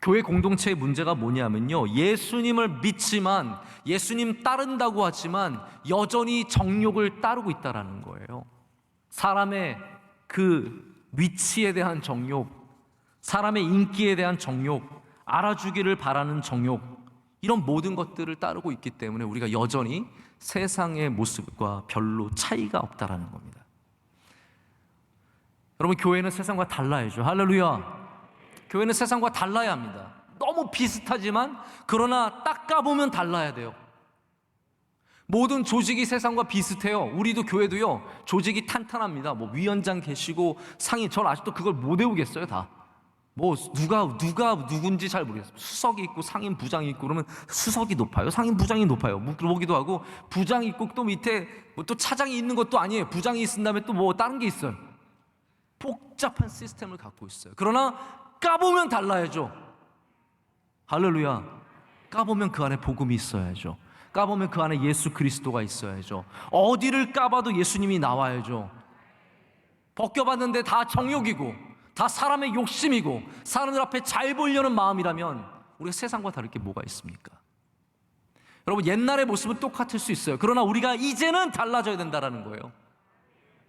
교회 공동체의 문제가 뭐냐면요, 예수님을 믿지만 예수님 따른다고 하지만 여전히 정욕을 따르고 있다는 거예요. 사람의 그 위치에 대한 정욕, 사람의 인기에 대한 정욕, 알아주기를 바라는 정욕, 이런 모든 것들을 따르고 있기 때문에 우리가 여전히 세상의 모습과 별로 차이가 없다라는 겁니다. 여러분, 교회는 세상과 달라야죠. 할렐루야. 교회는 세상과 달라야 합니다. 너무 비슷하지만 그러나 딱 까보면 달라야 돼요. 모든 조직이 세상과 비슷해요. 우리도 교회도요, 조직이 탄탄합니다. 뭐 위원장 계시고 상임, 전 아직도 그걸 못 외우겠어요. 다 뭐 누가 누군지 잘 모르겠어요. 수석이 있고 상임 부장이 있고, 그러면 수석이 높아요, 상임 부장이 높아요, 그러기도 하고, 부장이 있고 또 밑에 뭐 또 차장이 있는 것도 아니에요. 부장이 있은 다음에 또 뭐 다른 게 있어요. 복잡한 시스템을 갖고 있어요. 그러나 까보면 달라야죠. 할렐루야. 까보면 그 안에 복음이 있어야죠. 까보면 그 안에 예수 그리스도가 있어야죠. 어디를 까봐도 예수님이 나와야죠. 벗겨봤는데 다 정욕이고 다 사람의 욕심이고 사람들 앞에 잘 보이려는 마음이라면 우리가 세상과 다를 게 뭐가 있습니까? 여러분, 옛날의 모습은 똑같을 수 있어요. 그러나 우리가 이제는 달라져야 된다는 거예요.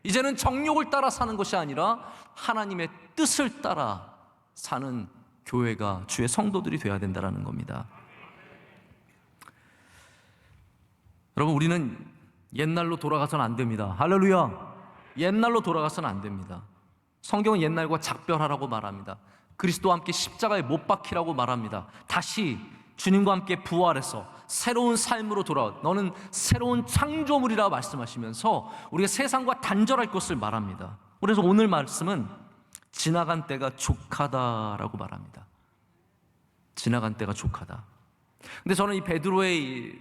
이제는 정욕을 따라 사는 것이 아니라 하나님의 뜻을 따라 사는 교회가, 주의 성도들이 되어야 된다는 겁니다. 여러분, 우리는 옛날로 돌아가서는 안 됩니다. 할렐루야. 옛날로 돌아가서는 안 됩니다. 성경은 옛날과 작별하라고 말합니다. 그리스도와 함께 십자가에 못 박히라고 말합니다. 다시 주님과 함께 부활해서 새로운 삶으로 돌아와 너는 새로운 창조물이라 말씀하시면서 우리가 세상과 단절할 것을 말합니다. 그래서 오늘 말씀은 지나간 때가 족하다라고 말합니다. 지나간 때가 족하다. 근데 저는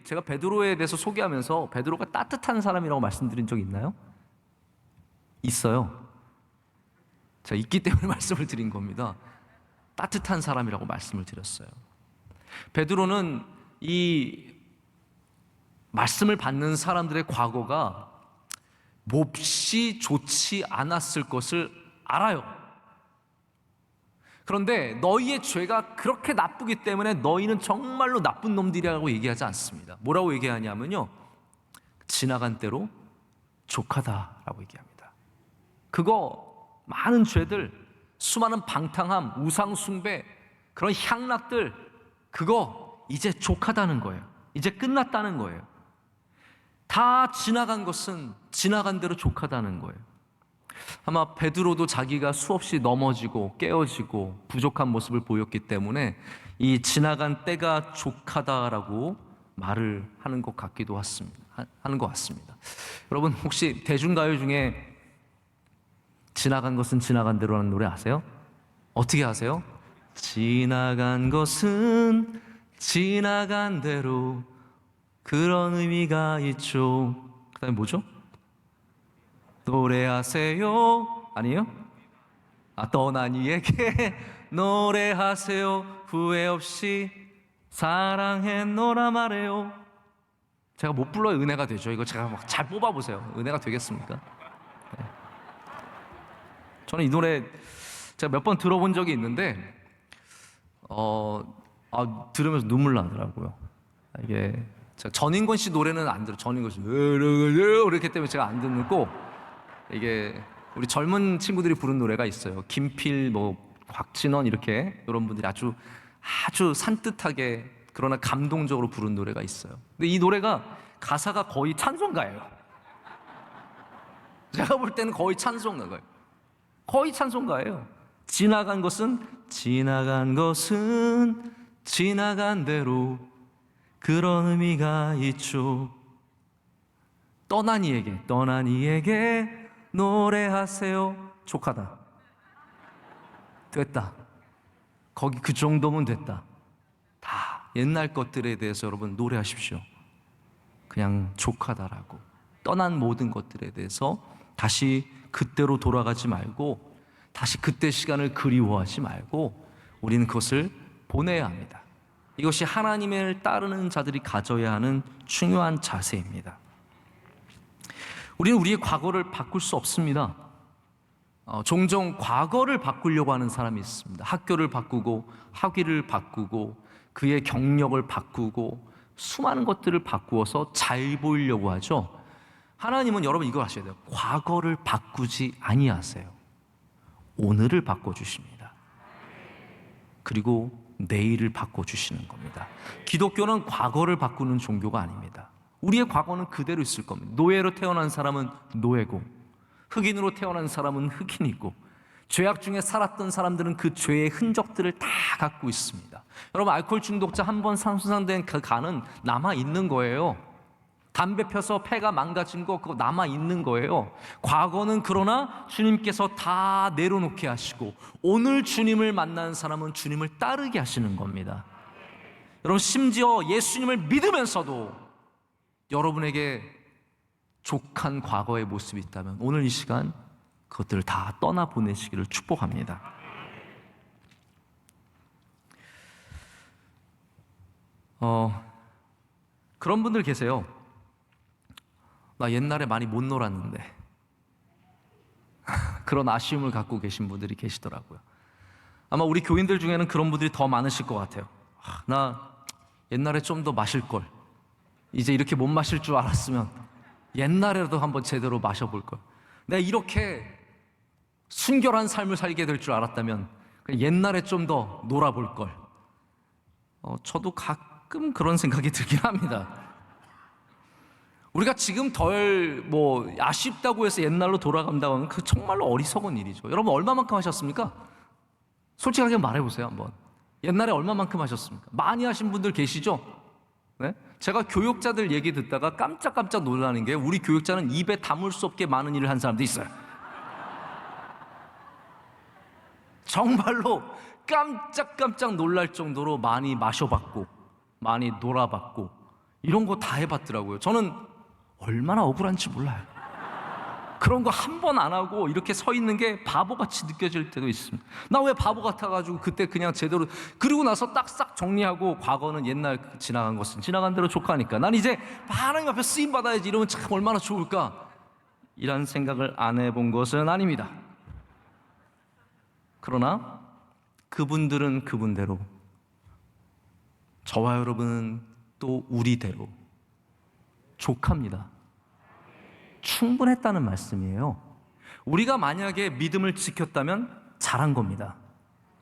제가 베드로에 대해서 소개하면서 베드로가 따뜻한 사람이라고 말씀드린 적 있나요? 있어요. 제가 있기 때문에 말씀을 드린 겁니다. 따뜻한 사람이라고 말씀을 드렸어요. 베드로는 이 말씀을 받는 사람들의 과거가 몹시 좋지 않았을 것을 알아요. 그런데 너희의 죄가 그렇게 나쁘기 때문에 너희는 정말로 나쁜 놈들이라고 얘기하지 않습니다. 뭐라고 얘기하냐면요, 지나간 때로 족하다라고 얘기합니다. 그거 많은 죄들, 수많은 방탕함, 우상 숭배, 그런 향락들, 그거 이제 족하다는 거예요. 이제 끝났다는 거예요. 다 지나간 것은 지나간 대로 족하다는 거예요. 아마 베드로도 자기가 수없이 넘어지고 깨어지고 부족한 모습을 보였기 때문에 이 지나간 때가 족하다라고 말을 하는 것 같습니다. 여러분, 혹시 대중가요 중에 지나간 것은 지나간 대로라는 노래 아세요? 어떻게 아세요? 지나간 것은 지나간 대로, 그런 의미가 있죠. 그 다음에 뭐죠? 노래하세요. 아니에요? 떠난 이에게 노래하세요. 후회 없이 사랑했노라 말해요. 제가 못 불러야 은혜가 되죠. 이거 제가 막 잘 뽑아보세요. 은혜가 되겠습니까? 네. 저는 이 노래 제가 몇 번 들어본 적이 있는데 들으면서 눈물 나더라고요. 이게 전인권 씨 노래는 안 들어요. 전인권 씨 이렇게 때문에 제가 안 듣고, 이게 우리 젊은 친구들이 부른 노래가 있어요. 김필, 곽진원, 이렇게 이런 분들이 아주 산뜻하게 그러나 감동적으로 부른 노래가 있어요. 근데 이 노래가 가사가 거의 찬송가예요. 제가 볼 때는 거의 찬송가예요. 거의 찬송가예요. 지나간 것은 지나간 대로, 그런 의미가 있죠. 떠난 이에게 노래하세요. 족하다. 됐다. 거기 그 정도면 됐다. 다 옛날 것들에 대해서 여러분 노래하십시오. 그냥 족하다라고. 떠난 모든 것들에 대해서 다시 그때로 돌아가지 말고, 다시 그때 시간을 그리워하지 말고 우리는 그것을 보내야 합니다. 이것이 하나님을 따르는 자들이 가져야 하는 중요한 자세입니다. 우리는 우리의 과거를 바꿀 수 없습니다. 종종 과거를 바꾸려고 하는 사람이 있습니다. 학교를 바꾸고 학위를 바꾸고 그의 경력을 바꾸고 수많은 것들을 바꾸어서 잘 보이려고 하죠. 하나님은 여러분 이거 아셔야 돼요. 과거를 바꾸지 아니하세요. 오늘을 바꿔주십니다. 그리고 내일을 바꿔주시는 겁니다. 기독교는 과거를 바꾸는 종교가 아닙니다. 우리의 과거는 그대로 있을 겁니다. 노예로 태어난 사람은 노예고, 흑인으로 태어난 사람은 흑인이고, 죄악 중에 살았던 사람들은 그 죄의 흔적들을 다 갖고 있습니다. 여러분, 알코올 중독자 한 번 손상된 그 간은 남아 있는 거예요. 담배 펴서 폐가 망가진 거 그거 남아 있는 거예요. 과거는 그러나 주님께서 다 내려놓게 하시고 오늘 주님을 만나는 사람은 주님을 따르게 하시는 겁니다. 여러분, 심지어 예수님을 믿으면서도 여러분에게 족한 과거의 모습이 있다면 오늘 이 시간 그것들을 다 떠나보내시기를 축복합니다. 그런 분들 계세요. 나 옛날에 많이 못 놀았는데 그런 아쉬움을 갖고 계신 분들이 계시더라고요. 아마 우리 교인들 중에는 그런 분들이 더 많으실 것 같아요. 나 옛날에 좀 더 마실 걸, 이제 이렇게 못 마실 줄 알았으면 옛날에라도 한번 제대로 마셔볼 걸, 내가 이렇게 순결한 삶을 살게 될 줄 알았다면 옛날에 좀 더 놀아볼 걸. 저도 가끔 그런 생각이 들긴 합니다. 우리가 지금 덜 아쉽다고 해서 옛날로 돌아간다고 하면 그 정말로 어리석은 일이죠. 여러분, 얼마만큼 하셨습니까? 솔직하게 말해보세요 한번. 옛날에 얼마만큼 하셨습니까? 많이 하신 분들 계시죠? 네? 제가 교육자들 얘기 듣다가 깜짝깜짝 놀라는 게 우리 교육자는 입에 담을 수 없게 많은 일을 한 사람도 있어요. 정말로 깜짝깜짝 놀랄 정도로 많이 마셔봤고 많이 놀아봤고 이런 거 다 해봤더라고요. 저는 얼마나 억울한지 몰라요. 그런 거 한 번 안 하고 이렇게 서 있는 게 바보같이 느껴질 때도 있습니다. 나 왜 바보 같아가지고 그때 그냥 제대로, 그리고 나서 딱 싹 정리하고 과거는 옛날 지나간 것은 지나간 대로 족하니까 난 이제 하나님 앞에 쓰임받아야지, 이러면 참 얼마나 좋을까, 이런 생각을 안 해본 것은 아닙니다. 그러나 그분들은 그분대로, 저와 여러분은 또 우리대로 족합니다. 충분했다는 말씀이에요. 우리가 만약에 믿음을 지켰다면 잘한 겁니다.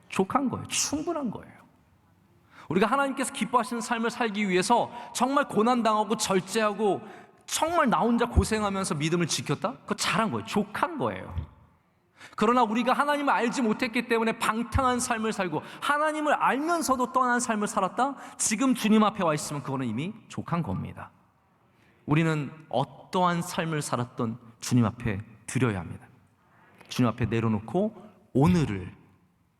족한 거예요. 충분한 거예요. 우리가 하나님께서 기뻐하시는 삶을 살기 위해서 정말 고난당하고 절제하고 정말 나 혼자 고생하면서 믿음을 지켰다? 그거 잘한 거예요. 족한 거예요. 그러나 우리가 하나님을 알지 못했기 때문에 방탕한 삶을 살고 하나님을 알면서도 떠난 삶을 살았다? 지금 주님 앞에 와 있으면 그거는 이미 족한 겁니다. 우리는 어떠한 삶을 살았던 주님 앞에 드려야 합니다. 주님 앞에 내려놓고 오늘을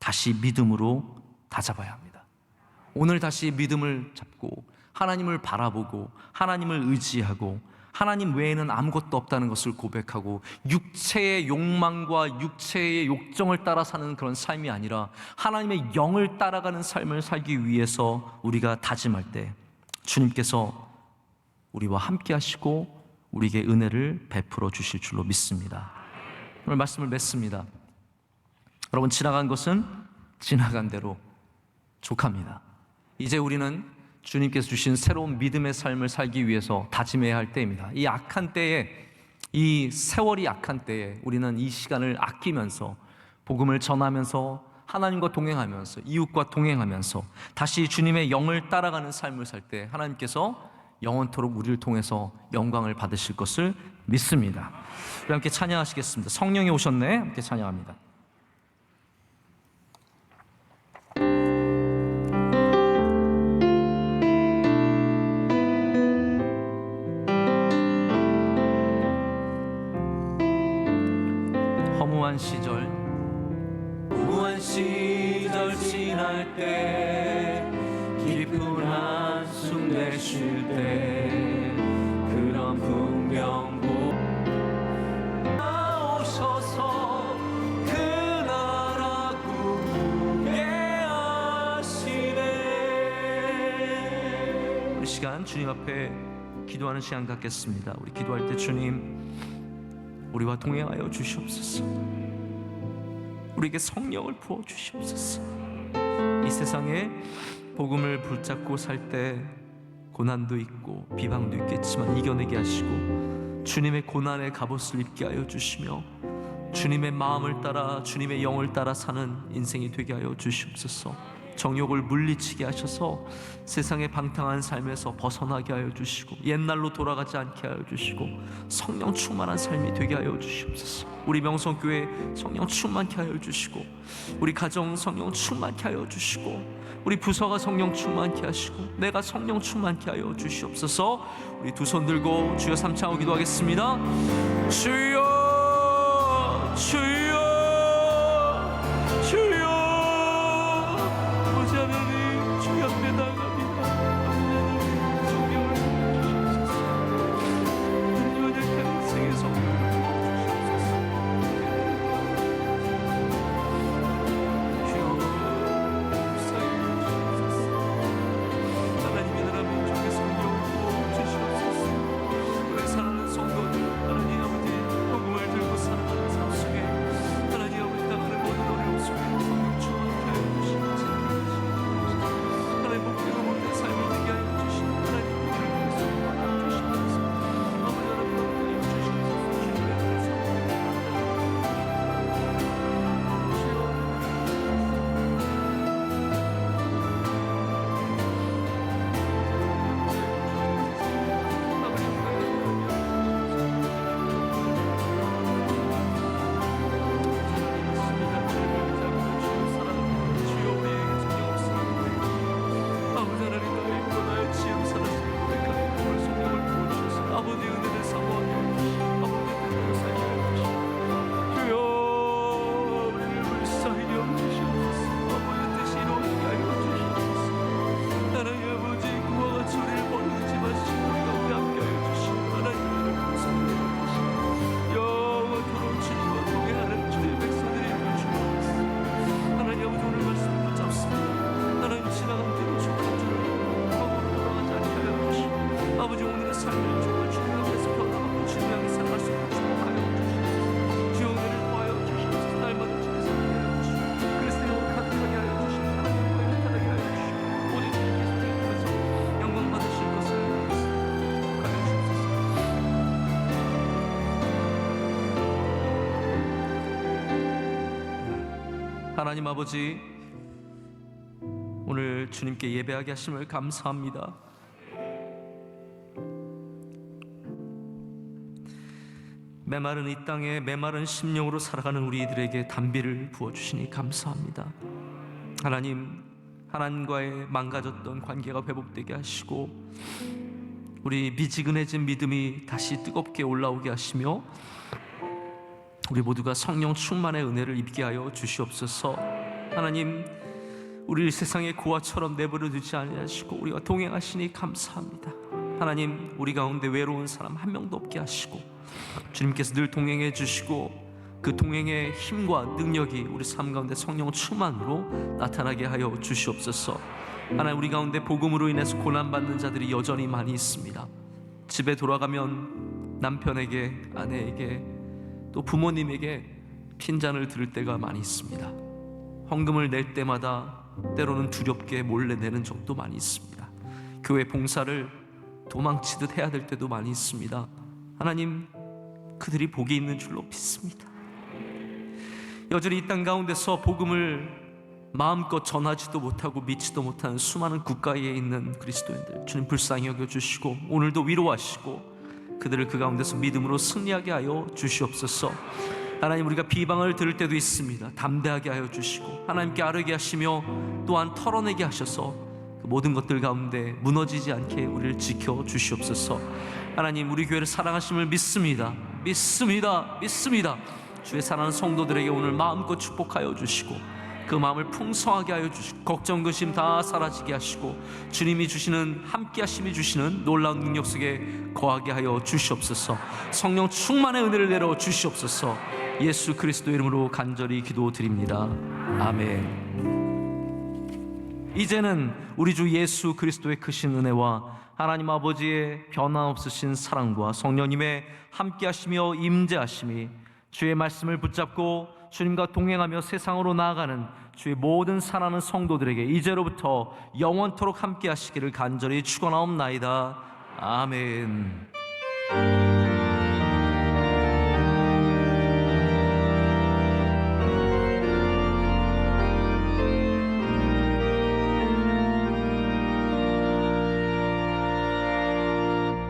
다시 믿음으로 다잡아야 합니다. 오늘 다시 믿음을 잡고 하나님을 바라보고 하나님을 의지하고 하나님 외에는 아무것도 없다는 것을 고백하고 육체의 욕망과 육체의 욕정을 따라 사는 그런 삶이 아니라 하나님의 영을 따라가는 삶을 살기 위해서 우리가 다짐할 때 주님께서 우리와 함께 하시고 우리에게 은혜를 베풀어 주실 줄로 믿습니다. 오늘 말씀을 맺습니다. 여러분, 지나간 것은 지나간 대로 족합니다. 이제 우리는 주님께서 주신 새로운 믿음의 삶을 살기 위해서 다짐해야 할 때입니다. 이 악한 때에, 이 세월이 악한 때에 우리는 이 시간을 아끼면서 복음을 전하면서 하나님과 동행하면서 이웃과 동행하면서 다시 주님의 영을 따라가는 삶을 살 때 하나님께서 영원토록 우리를 통해서 영광을 받으실 것을 믿습니다. 우리 함께 찬양하시겠습니다. 성령이 오셨네. 함께 찬양합니다. 허무한 시절 지날 때 깊은 한숨 내쉴 때 그런 풍경 나오셔서 그 나라 꾸게 하시네. 우리 시간 주님 앞에 기도하는 시간 갖겠습니다. 우리 기도할 때 주님, 우리와 동행하여 주시옵소서. 우리에게 성령을 부어 주시옵소서. 이 세상에 복음을 붙잡고 살 때 고난도 있고 비방도 있겠지만 이겨내게 하시고 주님의 고난의 갑옷을 입게 하여 주시며 주님의 마음을 따라 주님의 영을 따라 사는 인생이 되게 하여 주시옵소서. 정욕을 물리치게 하셔서 세상의 방탕한 삶에서 벗어나게 하여 주시고 옛날로 돌아가지 않게 하여 주시고 성령 충만한 삶이 되게 하여 주시옵소서. 우리 명성교회 성령 충만케 하여 주시고 우리 가정 성령 충만케 하여 주시고 우리 부서가 성령 충만케 하시고 내가 성령 충만케 하여 주시옵소서. 우리 두 손 들고 주여 삼창하고 기도하겠습니다. 주여 주여 주여 아버지 하나님 주여 앞에 나갑니다. 성령을 부어주시옵소서. 하나님 언약한 인생의 성령을 부어주시옵소서. 주여 사랑해 주시옵소서. 하나님의 나라 민족의 성령을 부어주시옵소서. 우리 사랑하는 성도들 하나님 아버지 복음을 들고 살아가는 삶 속에 하나님 아버지 당하는 모든 어려움 속에 성령 충만케 하여 주시옵소서. 하나님 복되고 못된 삶을 되게 하여 주시고 하나님 복을 위해서 주시옵소서. 아버지 하나님 복되게 주시옵소서. 주님의 앞에서 하나님 아버지 오늘 주님께 예배하게 하심을 감사합니다. 메마른 이 땅에 메마른 심령으로 살아가는 우리들에게 단비를 부어주시니 감사합니다. 하나님 하나님과의 망가졌던 관계가 회복되게 하시고 우리 미지근해진 믿음이 다시 뜨겁게 올라오게 하시며 우리 모두가 성령 충만의 은혜를 입게 하여 주시옵소서. 하나님 우리를 세상의 고아처럼 내버려 두지 아니하시고 우리와 동행하시니 감사합니다. 하나님 우리 가운데 외로운 사람 한 명도 없게 하시고 주님께서 늘 동행해 주시고 그 동행의 힘과 능력이 우리 삶 가운데 성령 충만으로 나타나게 하여 주시옵소서. 하나님 우리 가운데 복음으로 인해서 고난받는 자들이 여전히 많이 있습니다. 집에 돌아가면 남편에게 아내에게 또 부모님에게 핀잔을 들을 때가 많이 있습니다. 헌금을 낼 때마다 때로는 두렵게 몰래 내는 적도 많이 있습니다. 교회 봉사를 도망치듯 해야 될 때도 많이 있습니다. 하나님 그들이 복이 있는 줄로 믿습니다. 여전히 이 땅 가운데서 복음을 마음껏 전하지도 못하고 믿지도 못하는 수많은 국가에 있는 그리스도인들 주님 불쌍히 여겨주시고 오늘도 위로하시고 그들을 그 가운데서 믿음으로 승리하게 하여 주시옵소서. 하나님 우리가 비방을 들을 때도 있습니다. 담대하게 하여 주시고 하나님께 아뢰게 하시며 또한 털어내게 하셔서 그 모든 것들 가운데 무너지지 않게 우리를 지켜 주시옵소서. 하나님 우리 교회를 사랑하심을 믿습니다. 주의 사랑하는 성도들에게 오늘 마음껏 축복하여 주시고 그 마음을 풍성하게 하여 주시고 걱정 근심 다 사라지게 하시고 주님이 주시는 함께 하심이 주시는 놀라운 능력 속에 거하게 하여 주시옵소서. 성령 충만의 은혜를 내려 주시옵소서. 예수 그리스도의 이름으로 간절히 기도드립니다. 아멘. 이제는 우리 주 예수 그리스도의 크신 은혜와 하나님 아버지의 변함없으신 사랑과 성령님의 함께 하시며 임재하심이 주의 말씀을 붙잡고 주님과 동행하며 세상으로 나아가는 주의 모든 사랑하는 성도들에게 이제로부터 영원토록 함께 하시기를 간절히 축원하옵나이다. 아멘.